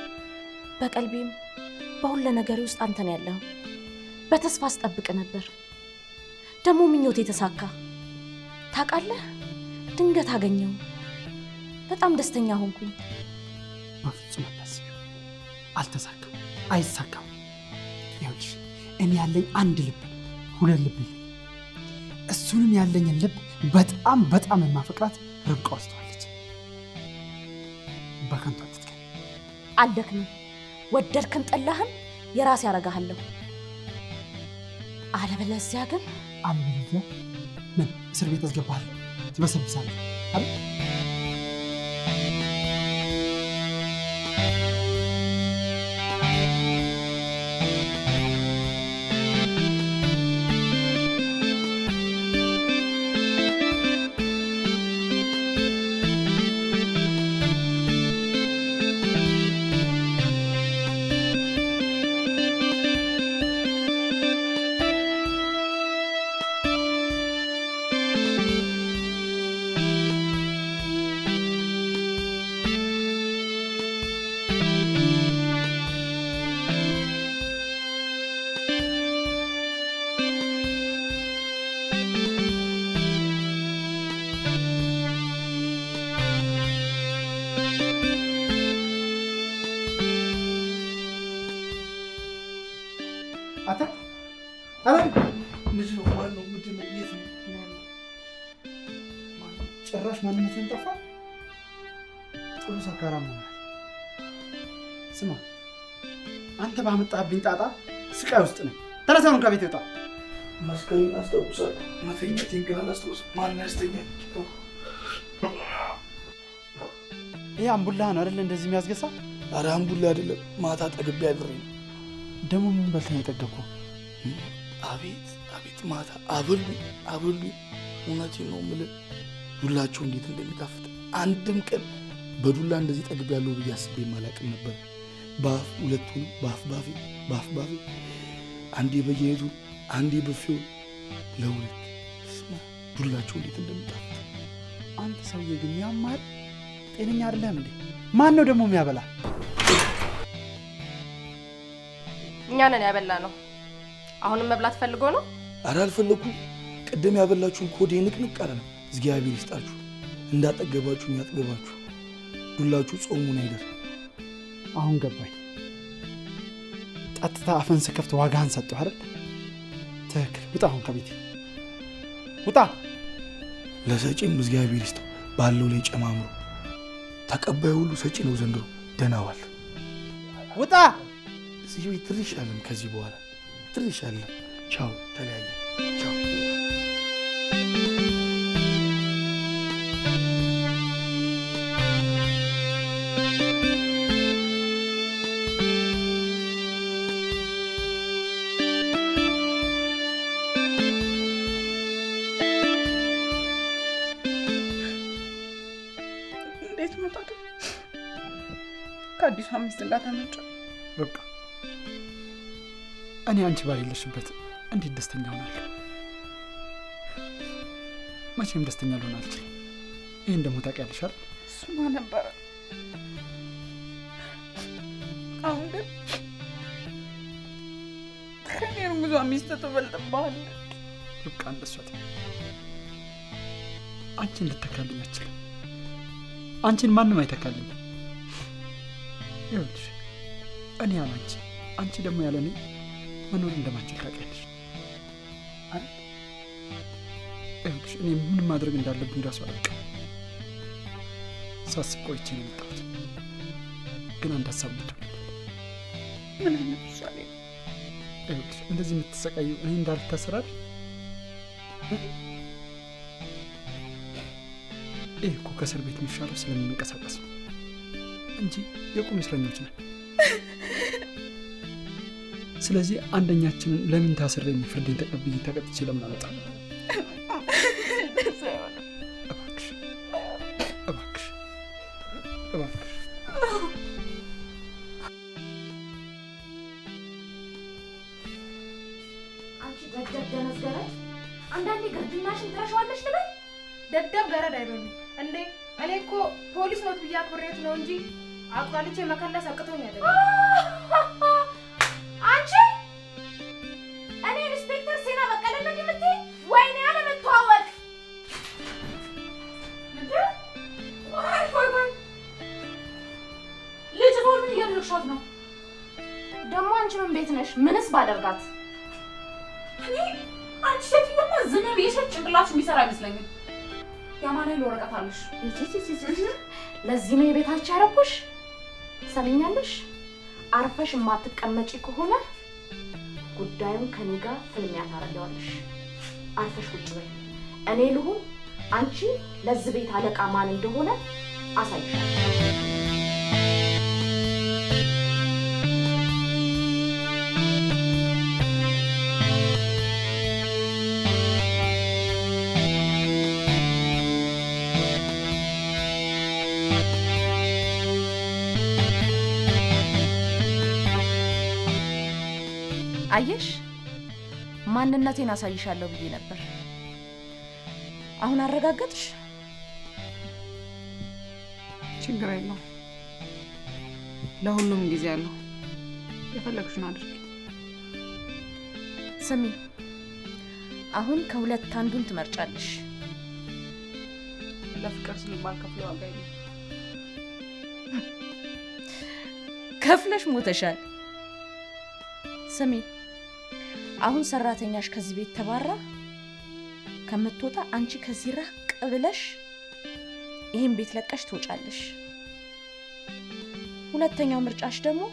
በቀልቤም በሁሉ ነገሬ ውስጥ አንተን ያለው በተስፋ አስጠብቅ ነበር። ደግሞ ምኞቴ የተሳካ ታውቃለህ። ድንገት አገኘው፣ በጣም ደስተኛ ሆንኩኝ። በፍጹም አታስቢው፣ አልተሳካም፣ አይሳካም። ይኸውልሽ እኔ ያለኝ አንድ ልብ፣ ሁለት ልብ። እሱንም ያለኝን ልብ በጣም በጣም የማፈቅራት ርብቃ ወስደዋለች። በከንቱ አትትከኝ። አልደክምም። ወደድክም ጠላህም የራሴ ያረጋለሁ። አለበለዚያ ግን አለበለዚያ ምን እስር ቤት አስገባለሁ፣ ትበሰብሳለህ አይደል? ጭራሽ ማንነትን ጠፋ። ጥሩ ሰካራም ሆናል። ስማ አንተ ባመጣብኝ ጣጣ ስቃይ ውስጥ ነኝ። ተነሳውን ከቤት ይወጣ። መስቀል አስታውሳለሁ፣ መተኛቴን ግን አላስታውስም። ማን ያስተኛል? ይሄ አምቡላህ ነው አይደል እንደዚህ የሚያስገሳ? ኧረ አምቡላህ አይደለም፣ ማታ ጠግቤ አድሬ ነው። ደግሞ ምን በልተህ ነው የጠገብኩህ? አቤት አቤት፣ ማታ አብሉኝ። እውነቴን ነው የምልህ፣ ዱላቸው እንዴት እንደሚጣፍጥ አንድም ቀን በዱላ እንደዚህ ጠግቤ ያለው ብዬ አስቤ አላውቅም ነበር። በአፍ ሁለቱን በአፍ ባፌ አንዴ በየአይነቱ አንዴ በፊውን ለሁለት ዱላቸው እንዴት እንደሚጣፍጥ። አንተ ሰውዬ ግን ያማል፣ ጤነኛ አይደለህም እንዴ? ማን ነው ደግሞ የሚያበላ? እኛ ነን ያበላ ነው። አሁንም መብላት ፈልጎ ነው? ኧረ አልፈለኩም። ቅድም ያበላችሁን ኮዴ ንቅንቅ አለ ነው። እግዚአብሔር ይስጣችሁ፣ እንዳጠገባችሁ ያጥገባችሁ። ዱላችሁ ጾሙን አይደር። አሁን ገባኝ። ጠጥታ አፈን ስከፍት ዋጋህን ሰጠሁ አይደል? ትክክል። ውጣ፣ አሁን ከቤቴ ውጣ። ለሰጪም እግዚአብሔር ይስጠው፣ ባለው ላይ ጨማምሮ። ተቀባዩ ሁሉ ሰጪ ነው ዘንድሮ። ደህና ዋል። ውጣ። እዚህ ቤት ትንሽ አለም፣ ከዚህ በኋላ ትንሽ አለም። ቻው፣ ተለያየ። ቻው። እንዴት መጣ ግን ከአዲሷ ሚስት እንዳታመጫ? ርብቃ፣ እኔ አንቺ ባሌለሽበት እንዴት ደስተኛ ሆናለሁ? መቼም ደስተኛ ልሆን አልችልም። ይህን ደግሞ ታውቂያለሽ አይደል? እሱማ ነበረ። አሁን ግን ከኔ እርጉዟ ሚስት ትበልጥብሃለች። ርብቃ፣ እንደሷ አንቺን ልተካልኝ አልችልም። አንቺን ማንም አይተካልኝ። ይኸውልሽ እኔ ያለ አንቺ ደግሞ ያለ እኔ መኖር እንደማንችል ታውቂያለሽ አይደል? ይኸውልሽ እኔ ምን ማድረግ እንዳለብኝ እራሱ አላውቅም። ሳስብ ቆይቼ ነው የመጣሁት። ግን አንድ ሀሳብ መጥቶልኛል። ምን አይነት ውሳኔ? ይኸውልሽ እንደዚህ የምትሰቃየው እኔ እንዳልታሰር አይደል? ይህ እኮ ከእስር ቤት የሚሻለው ስለምንንቀሳቀስ ነው እንጂ የቁም እስረኞች ነን። ስለዚህ አንደኛችንን ለምን ታስሬ ፍርዴን ተቀብዬ ተቀጥቼ ለምን አመጣለሁ? ደደብ ደነዝ ገረድ፣ አንዳንዴ ግርድናሽን ትረሻዋለሽ ልበል? ደደብ ገረድ አይበሉ እንዴ! እኔ እኮ ፖሊስ ነው ብዬ አክብሬት ነው እንጂ አቋልቼ መከለስ አቅቶኝ አይደለም። አንቺ እኔ ኢንስፔክተር ሴና በቀለ ነኝ የምትይ? ወይኔ አለመተዋወቅ! ቆይ ልጅ ሆን ምን እያደረግሻት ነው? ደግሞ አንቺ ምን ቤት ነሽ? ምንስ ባደርጋት? እኔ አንቺ ሴትዮማ ዝም ብዬሽ ጭንቅላትሽ የሚሰራ አይመስለኝም። የአማኑኤል ወረቀት አለሽ። ለዚህ ነው የቤታችሁ ያረኩሽ። ሰሚኛለሽ? አርፈሽ የማትቀመጪ ከሆነ ጉዳዩን ከኔ ጋር ፍልሚያ ታደርጊዋለሽ። አርፈሽ ቁጭ በይ። እኔ ልሁን አንቺ ለዚህ ቤት አለቃ ማን እንደሆነ አሳይሻለሁ። አየሽ፣ ማንነቴን አሳይሻለሁ ብዬ ነበር። አሁን አረጋገጥሽ? ችግር የለው፣ ለሁሉም ጊዜ አለው። የፈለግሽውን አድርጊ። ስሚ፣ አሁን ከሁለት አንዱን ትመርጫለሽ። ለፍቅር ስልባል ከፍለው ዋጋ የለም። ከፍለሽ ሞተሻል። ስሚ፣ አሁን ሰራተኛሽ ከዚህ ቤት ተባራ ከምትወጣ አንቺ ከዚህ ራቅ ብለሽ ይሄን ቤት ለቀሽ ትወጫለሽ። ሁለተኛው ምርጫሽ ደግሞ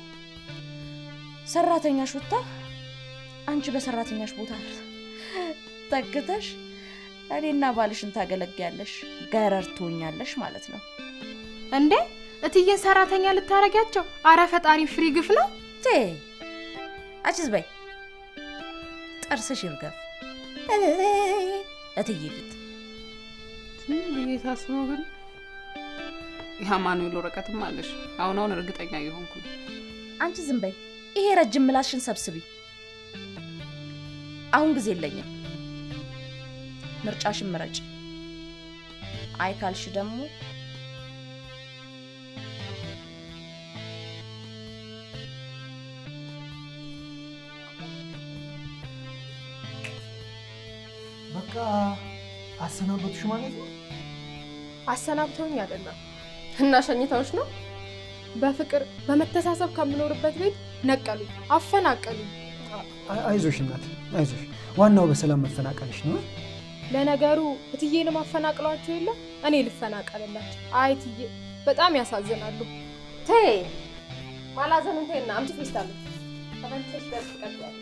ሰራተኛሽ ወጣ አንቺ በሰራተኛሽ ቦታ ተክተሽ እኔና ባልሽን ታገለግያለሽ፣ ገረድ ትሆኛለሽ ማለት ነው። እንዴ እትዬን ሰራተኛ ልታረጊያቸው? አረ ፈጣሪ ፍሪ ግፍ ነው። አጭስ በይ ጥርስሽ ይርገፍ። እትዬ ፊት ብዬ ሳስበው ግን የአማኑኤል ወረቀትም አለሽ። አሁን እርግጠኛ እየሆንኩ ነው። አንቺ ዝም በይ። ይሄ ረጅም ምላስሽን ሰብስቢ። አሁን ጊዜ የለኝም። ምርጫሽን ምረጭ። አይ ካልሽ ደግሞ በቃ አሰናበቱሽ ማለት ነው? አሰናብተውኝ አይደለም እና ሸኝታዎች ነው። በፍቅር በመተሳሰብ ከምኖርበት ቤት ነቀሉ፣ አፈናቀሉ። አይዞሽ እናት አይዞሽ፣ ዋናው በሰላም መፈናቀልሽ ነው። ለነገሩ እትዬንም አፈናቅሏቸው የለ እኔ ልፈናቀልላቸው። አይ እትዬ በጣም ያሳዝናሉ። ተይ ማላዘኑን ተይና አምጪ ፌስታሉ ተመልሰሽ ደርስ ቀጥያለሽ።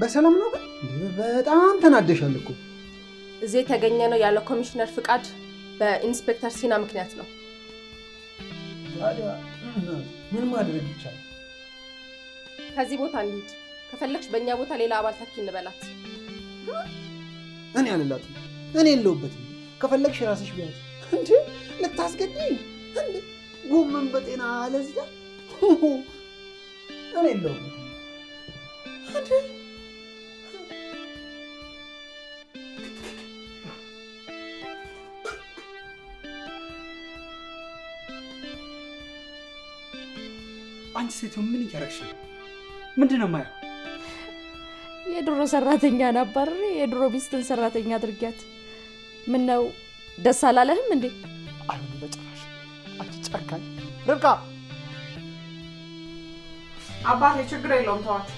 በሰላም ነው ግን? በጣም ተናደሻል እኮ። እዚህ የተገኘ ነው ያለ ኮሚሽነር ፍቃድ በኢንስፔክተር ሲና ምክንያት ነው። ታዲያ ምን ማድረግ ይቻላል? ከዚህ ቦታ እንሂድ። ከፈለግሽ በእኛ ቦታ ሌላ አባል ተኪ እንበላት። እኔ አልላትም። እኔ የለሁበትም። ከፈለግሽ ራስሽ ቢያንስ እንዴ ልታስገድኝ እንዴ? ጎመን በጤና አለዝዳ እኔ የለሁበትም እንዴ? አንቺ ሴትዮ ምን እያደረግሽ ነው? ምንድን ነው የማየው? የድሮ ሰራተኛ ነበር፣ የድሮ ሚስትን ሰራተኛ አድርጊያት። ምን ነው ደስ አላለህም እንዴ? አይሆንም በጭራሽ። አንቺ ጨካኝ ርብቃ። አባቴ ችግር የለውም ተዋት፣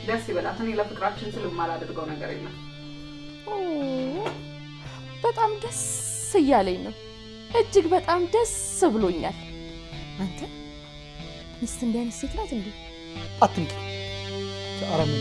ደስ ይበላት። እኔ ለፍቅራችን ስል የማላደርገው ነገር የለም። በጣም ደስ እያለኝ ነው። እጅግ በጣም ደስ ብሎኛል። አንተ ሚስት እንዲህ አይነት ሴት ናት እንዴ? አትንቂ አረም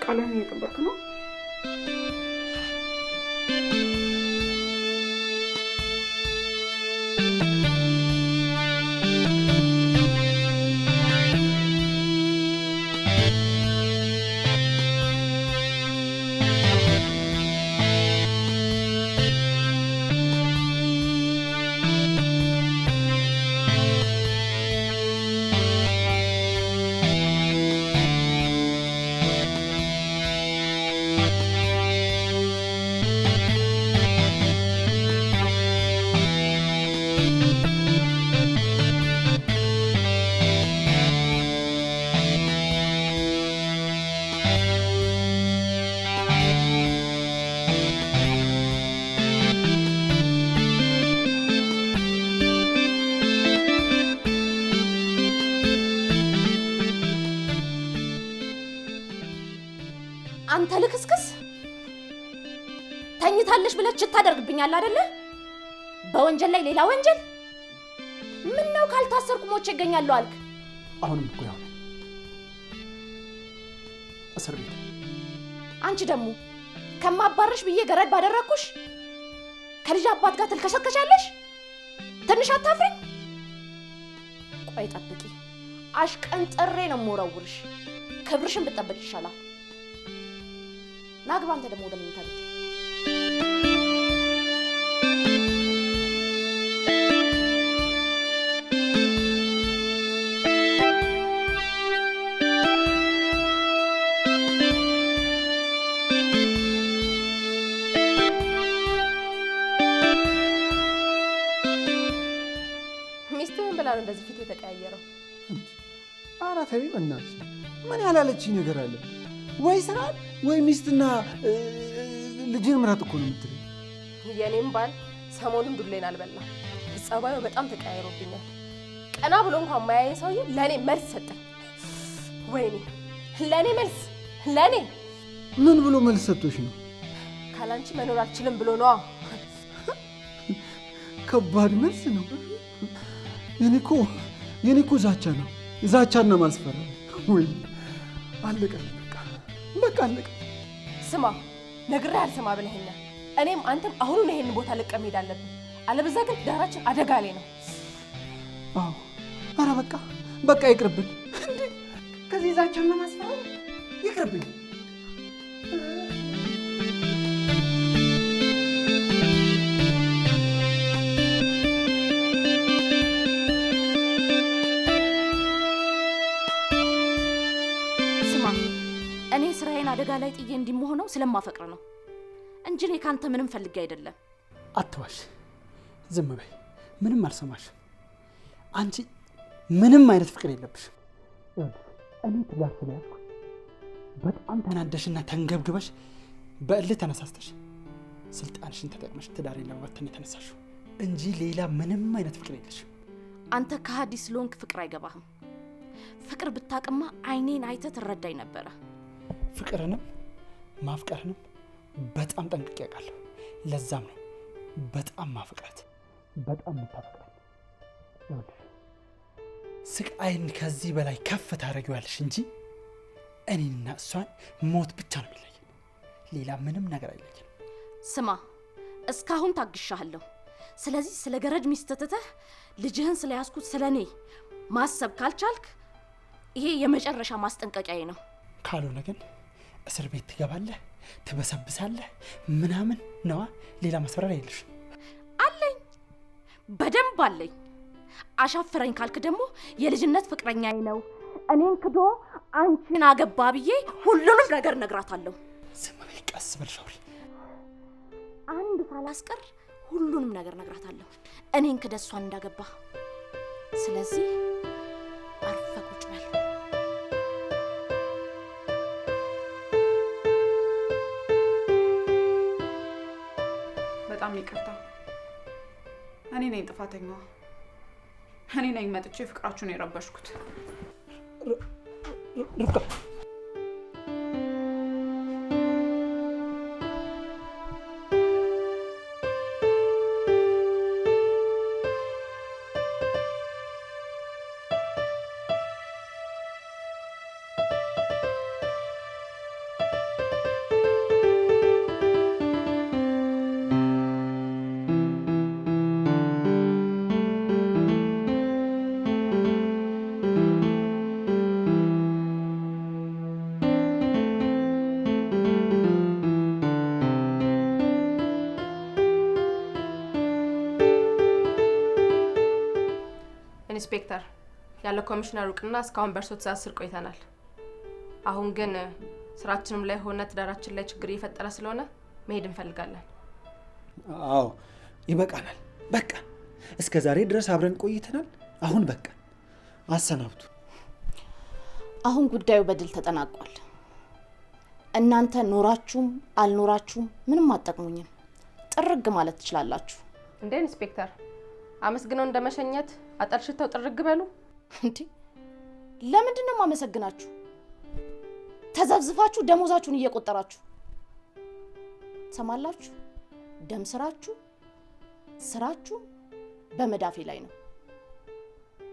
ቃልህን እየጠበቅክ ነው? አንተ ልክስክስ ተኝታለሽ ብለህ ችት ታደርግብኛለህ አይደለ? በወንጀል ላይ ሌላ ወንጀል። ምን ነው ካልታሰርኩ ሞቼ እገኛለሁ አልክ? አሁንም እኮ ያው እስር ቤት። አንቺ ደግሞ ከማባረሽ ብዬ ገረድ ባደረኩሽ ከልጅ አባት ጋር ትልከሰከሻለሽ። ትንሽ አታፍሪኝ? ቆይ ጠብቂ፣ አሽቀንጥሬ ነው የምወረውርሽ። ክብርሽን ብትጠብቅ ይሻላል። ናግባ አንተ ደግሞ ወደ መኝታ ቤት። ሚስትህን ብላ ነው እንደዚህ ፊት የተቀያየረው? ኧረ ተይ በእናትሽ፣ ምን ያላለችኝ ነገር አለ? ወይ ስራ ወይ ሚስትና ልጅን ምራት እኮ ነው የምትለኝ። የኔም ባል ሰሞኑን ዱሌን አልበላም። ጸባዩ በጣም ተቀያይሮብኛል። ቀና ብሎ እንኳን ማያየኝ ሰውዬ ለእኔ መልስ ሰጠኝ። ወይኔ ለእኔ መልስ! ለእኔ ምን ብሎ መልስ ሰጥቶሽ ነው? ካላንቺ መኖር አልችልም ብሎ ነዋ። ከባድ መልስ ነው። የኔ እኮ ዛቻ ነው፣ ዛቻና ማስፈራሪያ። ወይ አለቀ፣ በቃ አለቀ። ስማ፣ ነግሬህ አልሰማ ብለኸኛል። እኔም አንተም አሁኑን ይሄን ቦታ ለቀን መሄድ አለብን። አለበዛ ግን ዳራችን አደጋ ላይ ነው። አዎ፣ ኧረ በቃ ይቅርብን። እንዴ ከዚህ ዛቻና ማስፈራሪያ ይቅርብኝ። እኔ ስራዬን አደጋ ላይ ጥዬ እንዲመሆነው ስለማፈቅር ነው እንጂ እኔ ካንተ ምንም ፈልጌ አይደለም። አትዋሽ፣ ዝም በይ። ምንም አልሰማሽም። አንቺ ምንም አይነት ፍቅር የለብሽም። እኔ ትዳር ስለያዝኩ በጣም ተናደሽና ተንገብግበሽ በእልህ ተነሳስተሽ ስልጣንሽን ተጠቅመሽ ትዳሬን ለመበተን የተነሳሽው እንጂ ሌላ ምንም አይነት ፍቅር የለሽም። አንተ ከሃዲ ስለሆንክ ፍቅር አይገባህም። ፍቅር ብታቅማ አይኔን አይተህ ትረዳኝ ነበረ። ፍቅርንም ማፍቀርንም በጣም ጠንቅቄ ያውቃለሁ። ለዛም ነው በጣም ማፍቀራት፣ በጣም የምታፈቅራት። ይኸውልሽ ስቃይን ከዚህ በላይ ከፍ ታደርጊዋለሽ እንጂ እኔና እሷን ሞት ብቻ ነው የሚለየን። ሌላ ምንም ነገር አይለየን። ስማ፣ እስካሁን ታግሻለሁ። ስለዚህ ስለ ገረድ ሚስት ትተህ ልጅህን ስለያዝኩት ስለኔ ማሰብ ካልቻልክ ይሄ የመጨረሻ ማስጠንቀቂያዬ ነው። ካልሆነ ግን እስር ቤት ትገባለህ፣ ትበሰብሳለህ ምናምን ነዋ። ሌላ ማስፈራሪያ የለሽ። አለኝ፣ በደንብ አለኝ። አሻፈረኝ ካልክ ደግሞ የልጅነት ፍቅረኛዬ ነው፣ እኔን ክዶ አንቺን አገባ ብዬ ሁሉንም ነገር ነግራታለሁ። ዝም በይ፣ ቀስ በልሽ አውሪ። አንድ ሳላስቀር ሁሉንም ነገር ነግራታለሁ፣ እኔን ክደ እሷን እንዳገባ። ስለዚህ አርፈህ ቁጭ በል። በጣም ይቅርታ፣ እኔ ነኝ ጥፋተኛዋ። እኔ ነኝ መጥቼ ፍቅራችሁን የረበሽኩት። ርብቃ ኢንስፔክተር ያለ ኮሚሽነር እውቅና እስካሁን በእርሶ ትእዛዝ ስር ቆይተናል። አሁን ግን ስራችንም ላይ ሆነ ትዳራችን ላይ ችግር እየፈጠረ ስለሆነ መሄድ እንፈልጋለን። አዎ ይበቃናል። በቃ እስከ ዛሬ ድረስ አብረን ቆይተናል። አሁን በቃ አሰናብቱ። አሁን ጉዳዩ በድል ተጠናቋል። እናንተ ኖራችሁም አልኖራችሁም ምንም አጠቅሙኝም። ጥርግ ማለት ትችላላችሁ። እንዴ ኢንስፔክተር አመስግነው እንደመሸኘት አጠልሽተው ጥርግ በሉ እንዴ? ለምንድን ነው ማመሰግናችሁ? ተዘብዝፋችሁ ደሞዛችሁን እየቆጠራችሁ ሰማላችሁ። ደም ስራችሁ በመዳፌ ላይ ነው።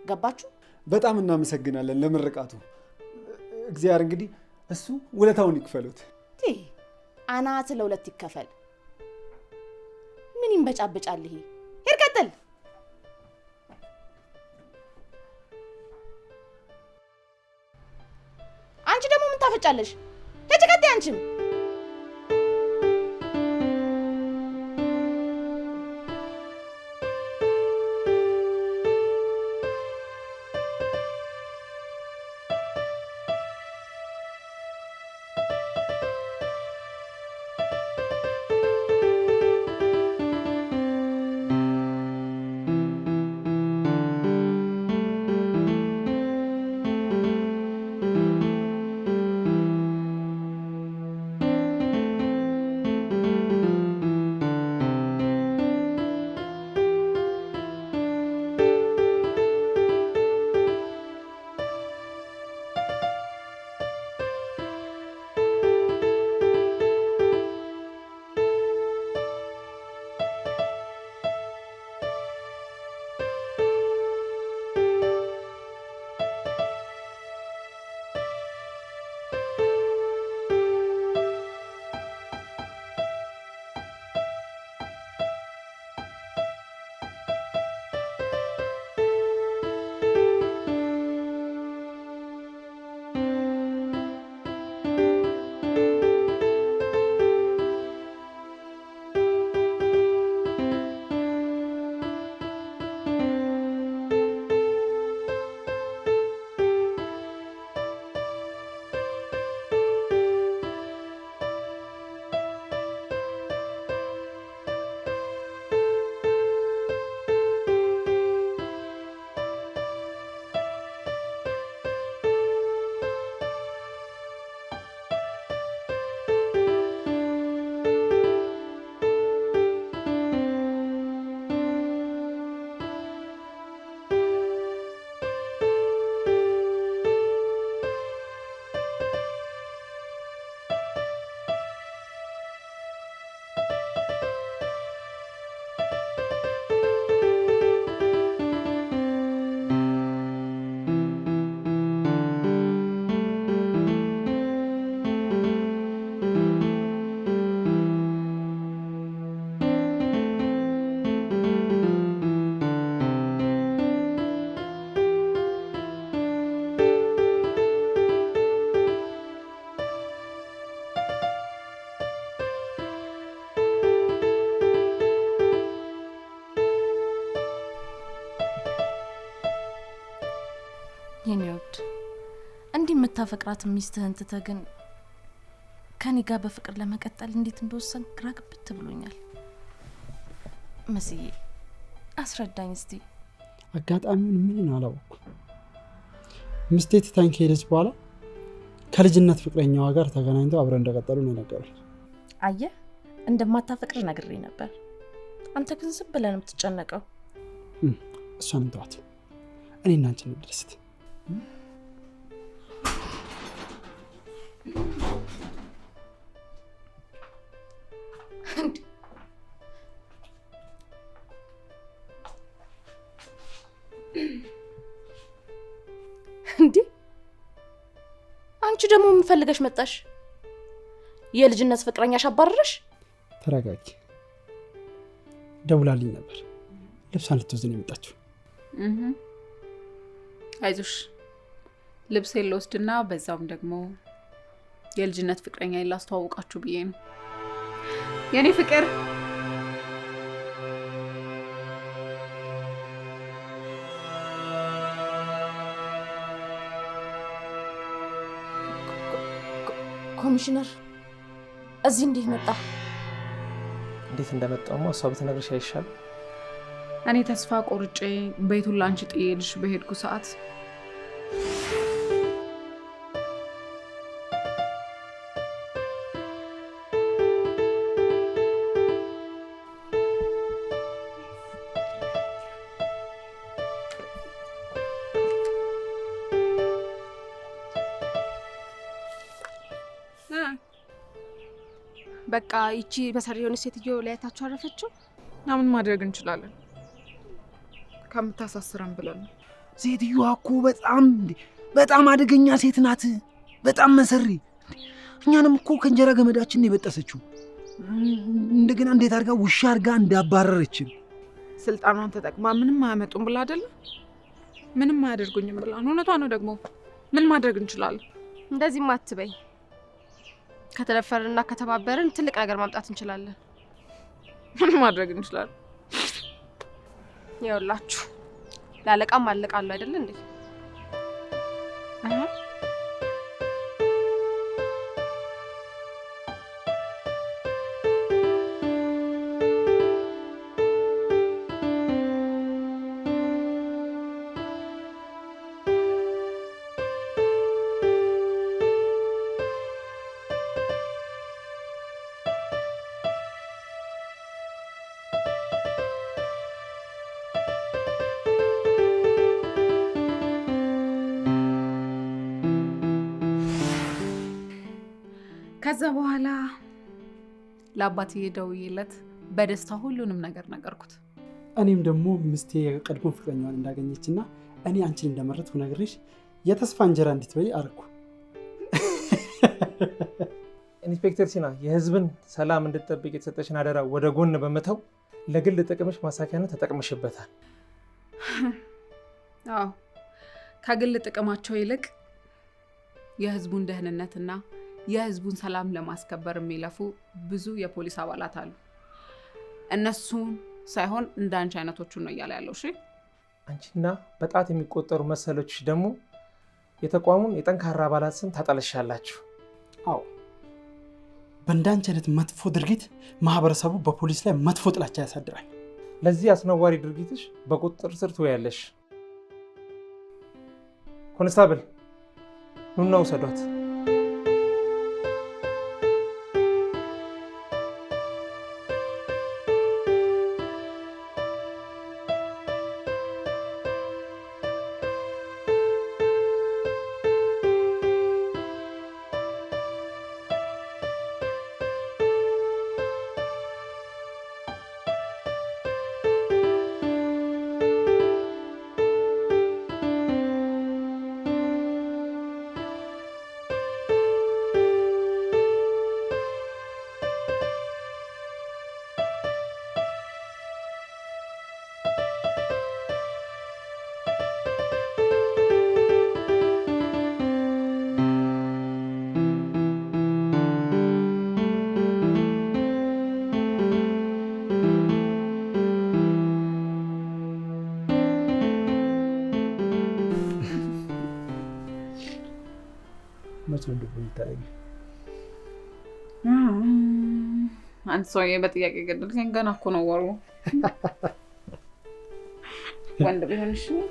ገባችሁ? በጣም እናመሰግናለን ለምርቃቱ። እግዚአብሔር እንግዲህ እሱ ውለታውን ይክፈሉት። አናት ለሁለት ይከፈል። ምን ይንበጫበጫል ይሄ? ሄድ ቀጥል። አንቺ ደግሞ ምን ታፈጫለሽ? ሄድ ቀጥይ አንቺም። የኔ ወድ እንዲህ የምታፈቅራት ሚስትህን ትተህ ግን ከኔ ጋር በፍቅር ለመቀጠል እንዴት እንደወሰን ግራ ግብት ብሎኛል። መስዬ አስረዳኝ እስቲ። አጋጣሚውን ምን አላወቅኩ። ሚስቴ ትታኝ ከሄደች በኋላ ከልጅነት ፍቅረኛዋ ጋር ተገናኝተው አብረው እንደቀጠሉ ነው የነገሩኝ። አየህ እንደማታፈቅር ነግሬ ነበር። አንተ ግን ዝም ብለህ ነው የምትጨነቀው። እሷን ተዋት። እኔ እና አንቺ እንደርስት። እንዴ አንቺ ደግሞ ምን ፈልገሽ መጣሽ? የልጅነት ፍቅረኛሽ አባረረሽ? ተረጋጊ። ደውላልኝ ነበር። ልብሷን ልትወስድ ነው የመጣችው። አይዞሽ ልብስ ልወስድና በዛውም ደግሞ የልጅነት ፍቅረኛ ላስተዋውቃችሁ ብዬ ነው። የኔ ፍቅር ኮሚሽነር እዚህ እንዴት መጣ? እንዴት እንደመጣውማ እሷ ብትነግርሽ አይሻልም? እኔ ተስፋ ቆርጬ ቤቱን ላንቺ ጥዬልሽ በሄድኩ ሰዓት በቃ ይቺ በሰሪ የሆነ ሴትዮ ላይታችሁ አረፈችው። ምን ማድረግ እንችላለን? ከምታሳስረን ብለን ነው። ሴትዮዋ እኮ በጣም አደገኛ ሴት ናት። በጣም መሰሪ። እኛንም እኮ ከእንጀራ ገመዳችን የበጠሰችው። እንደገና እንዴት አድርጋ ውሻ አድርጋ እንዳባረረችን። ስልጣኗን ተጠቅማ ምንም አያመጡም ብላ አይደለ? ምንም አያደርጉኝም ብላ። እውነቷ ነው ደግሞ። ምን ማድረግ እንችላለን? እንደዚህ አትበይ። ከተደፈርንና ከተባበርን ትልቅ ነገር ማምጣት እንችላለን። ምን ማድረግ እንችላለን? ይኸውላችሁ ላለቃም አለቃለሁ አይደል እንዴ? ከዛ በኋላ ለአባትዬ ደውዬለት በደስታ ሁሉንም ነገር ነገርኩት። እኔም ደግሞ ምስቴ የቀድሞ ፍቅረኛዋን እንዳገኘችና እኔ አንቺን እንደመረጥኩ ነግሬሽ የተስፋ እንጀራ እንድትበይ አደረኩ። ኢንስፔክተር ሲና የህዝብን ሰላም እንድትጠብቅ የተሰጠሽን አደራ ወደ ጎን በመተው ለግል ጥቅምሽ ማሳኪያነት ተጠቅመሽበታል። አዎ፣ ከግል ጥቅማቸው ይልቅ የህዝቡን ደህንነትና የህዝቡን ሰላም ለማስከበር የሚለፉ ብዙ የፖሊስ አባላት አሉ። እነሱን ሳይሆን እንዳንቺ አይነቶቹን ነው እያለ ያለው። እሺ፣ አንቺና በጣት የሚቆጠሩ መሰሎችሽ ደግሞ የተቋሙን የጠንካራ አባላት ስም ታጠለሻላችሁ። አዎ፣ በእንዳንቺ አይነት መጥፎ ድርጊት ማህበረሰቡ በፖሊስ ላይ መጥፎ ጥላቻ ያሳድራል። ለዚህ አስነዋሪ ድርጊትሽ በቁጥጥር ስር ትውያለሽ። ኮንስታብል ኑና ውሰዷት። አንድ ሰውዬ በጥያቄ ገደልከኝ። ገና እኮ ነው ወሩ። ወንድ ቢሆን እሺ ነው።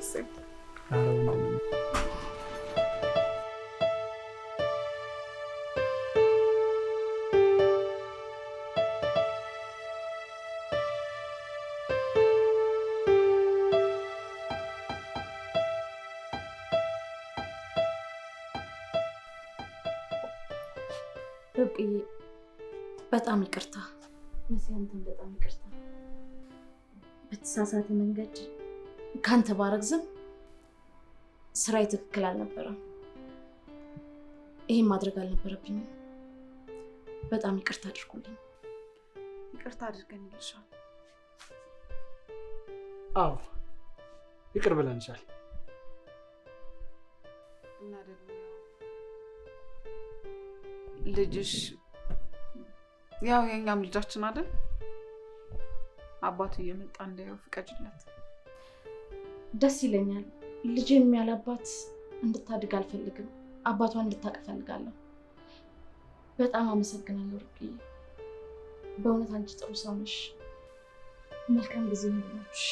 ርብቅዬ በጣም ይቅርታ። መስያንተን በጣም ይቅርታ። በተሳሳተ መንገድ ካንተ ባረግዝም ስራዬ ትክክል አልነበረም። ይሄን ማድረግ አልነበረብኝም። በጣም ይቅርታ አድርጉልኝ። ይቅርታ አድርገንልሻል። አዎ፣ ይቅር ብለንሻል። እና ደግሞ ልጅሽ ያው የኛም ልጃችን አይደል? አባቱ እየመጣ እንዳየው ፍቀጅለት። ደስ ይለኛል። ልጄም ያለ አባት እንድታድግ አልፈልግም። አባቷን እንድታውቅ እፈልጋለሁ። በጣም አመሰግናለሁ ርቅዬ። በእውነት አንቺ ጥሩ ሰው ነሽ። መልካም ጊዜ ይሁንልሽ።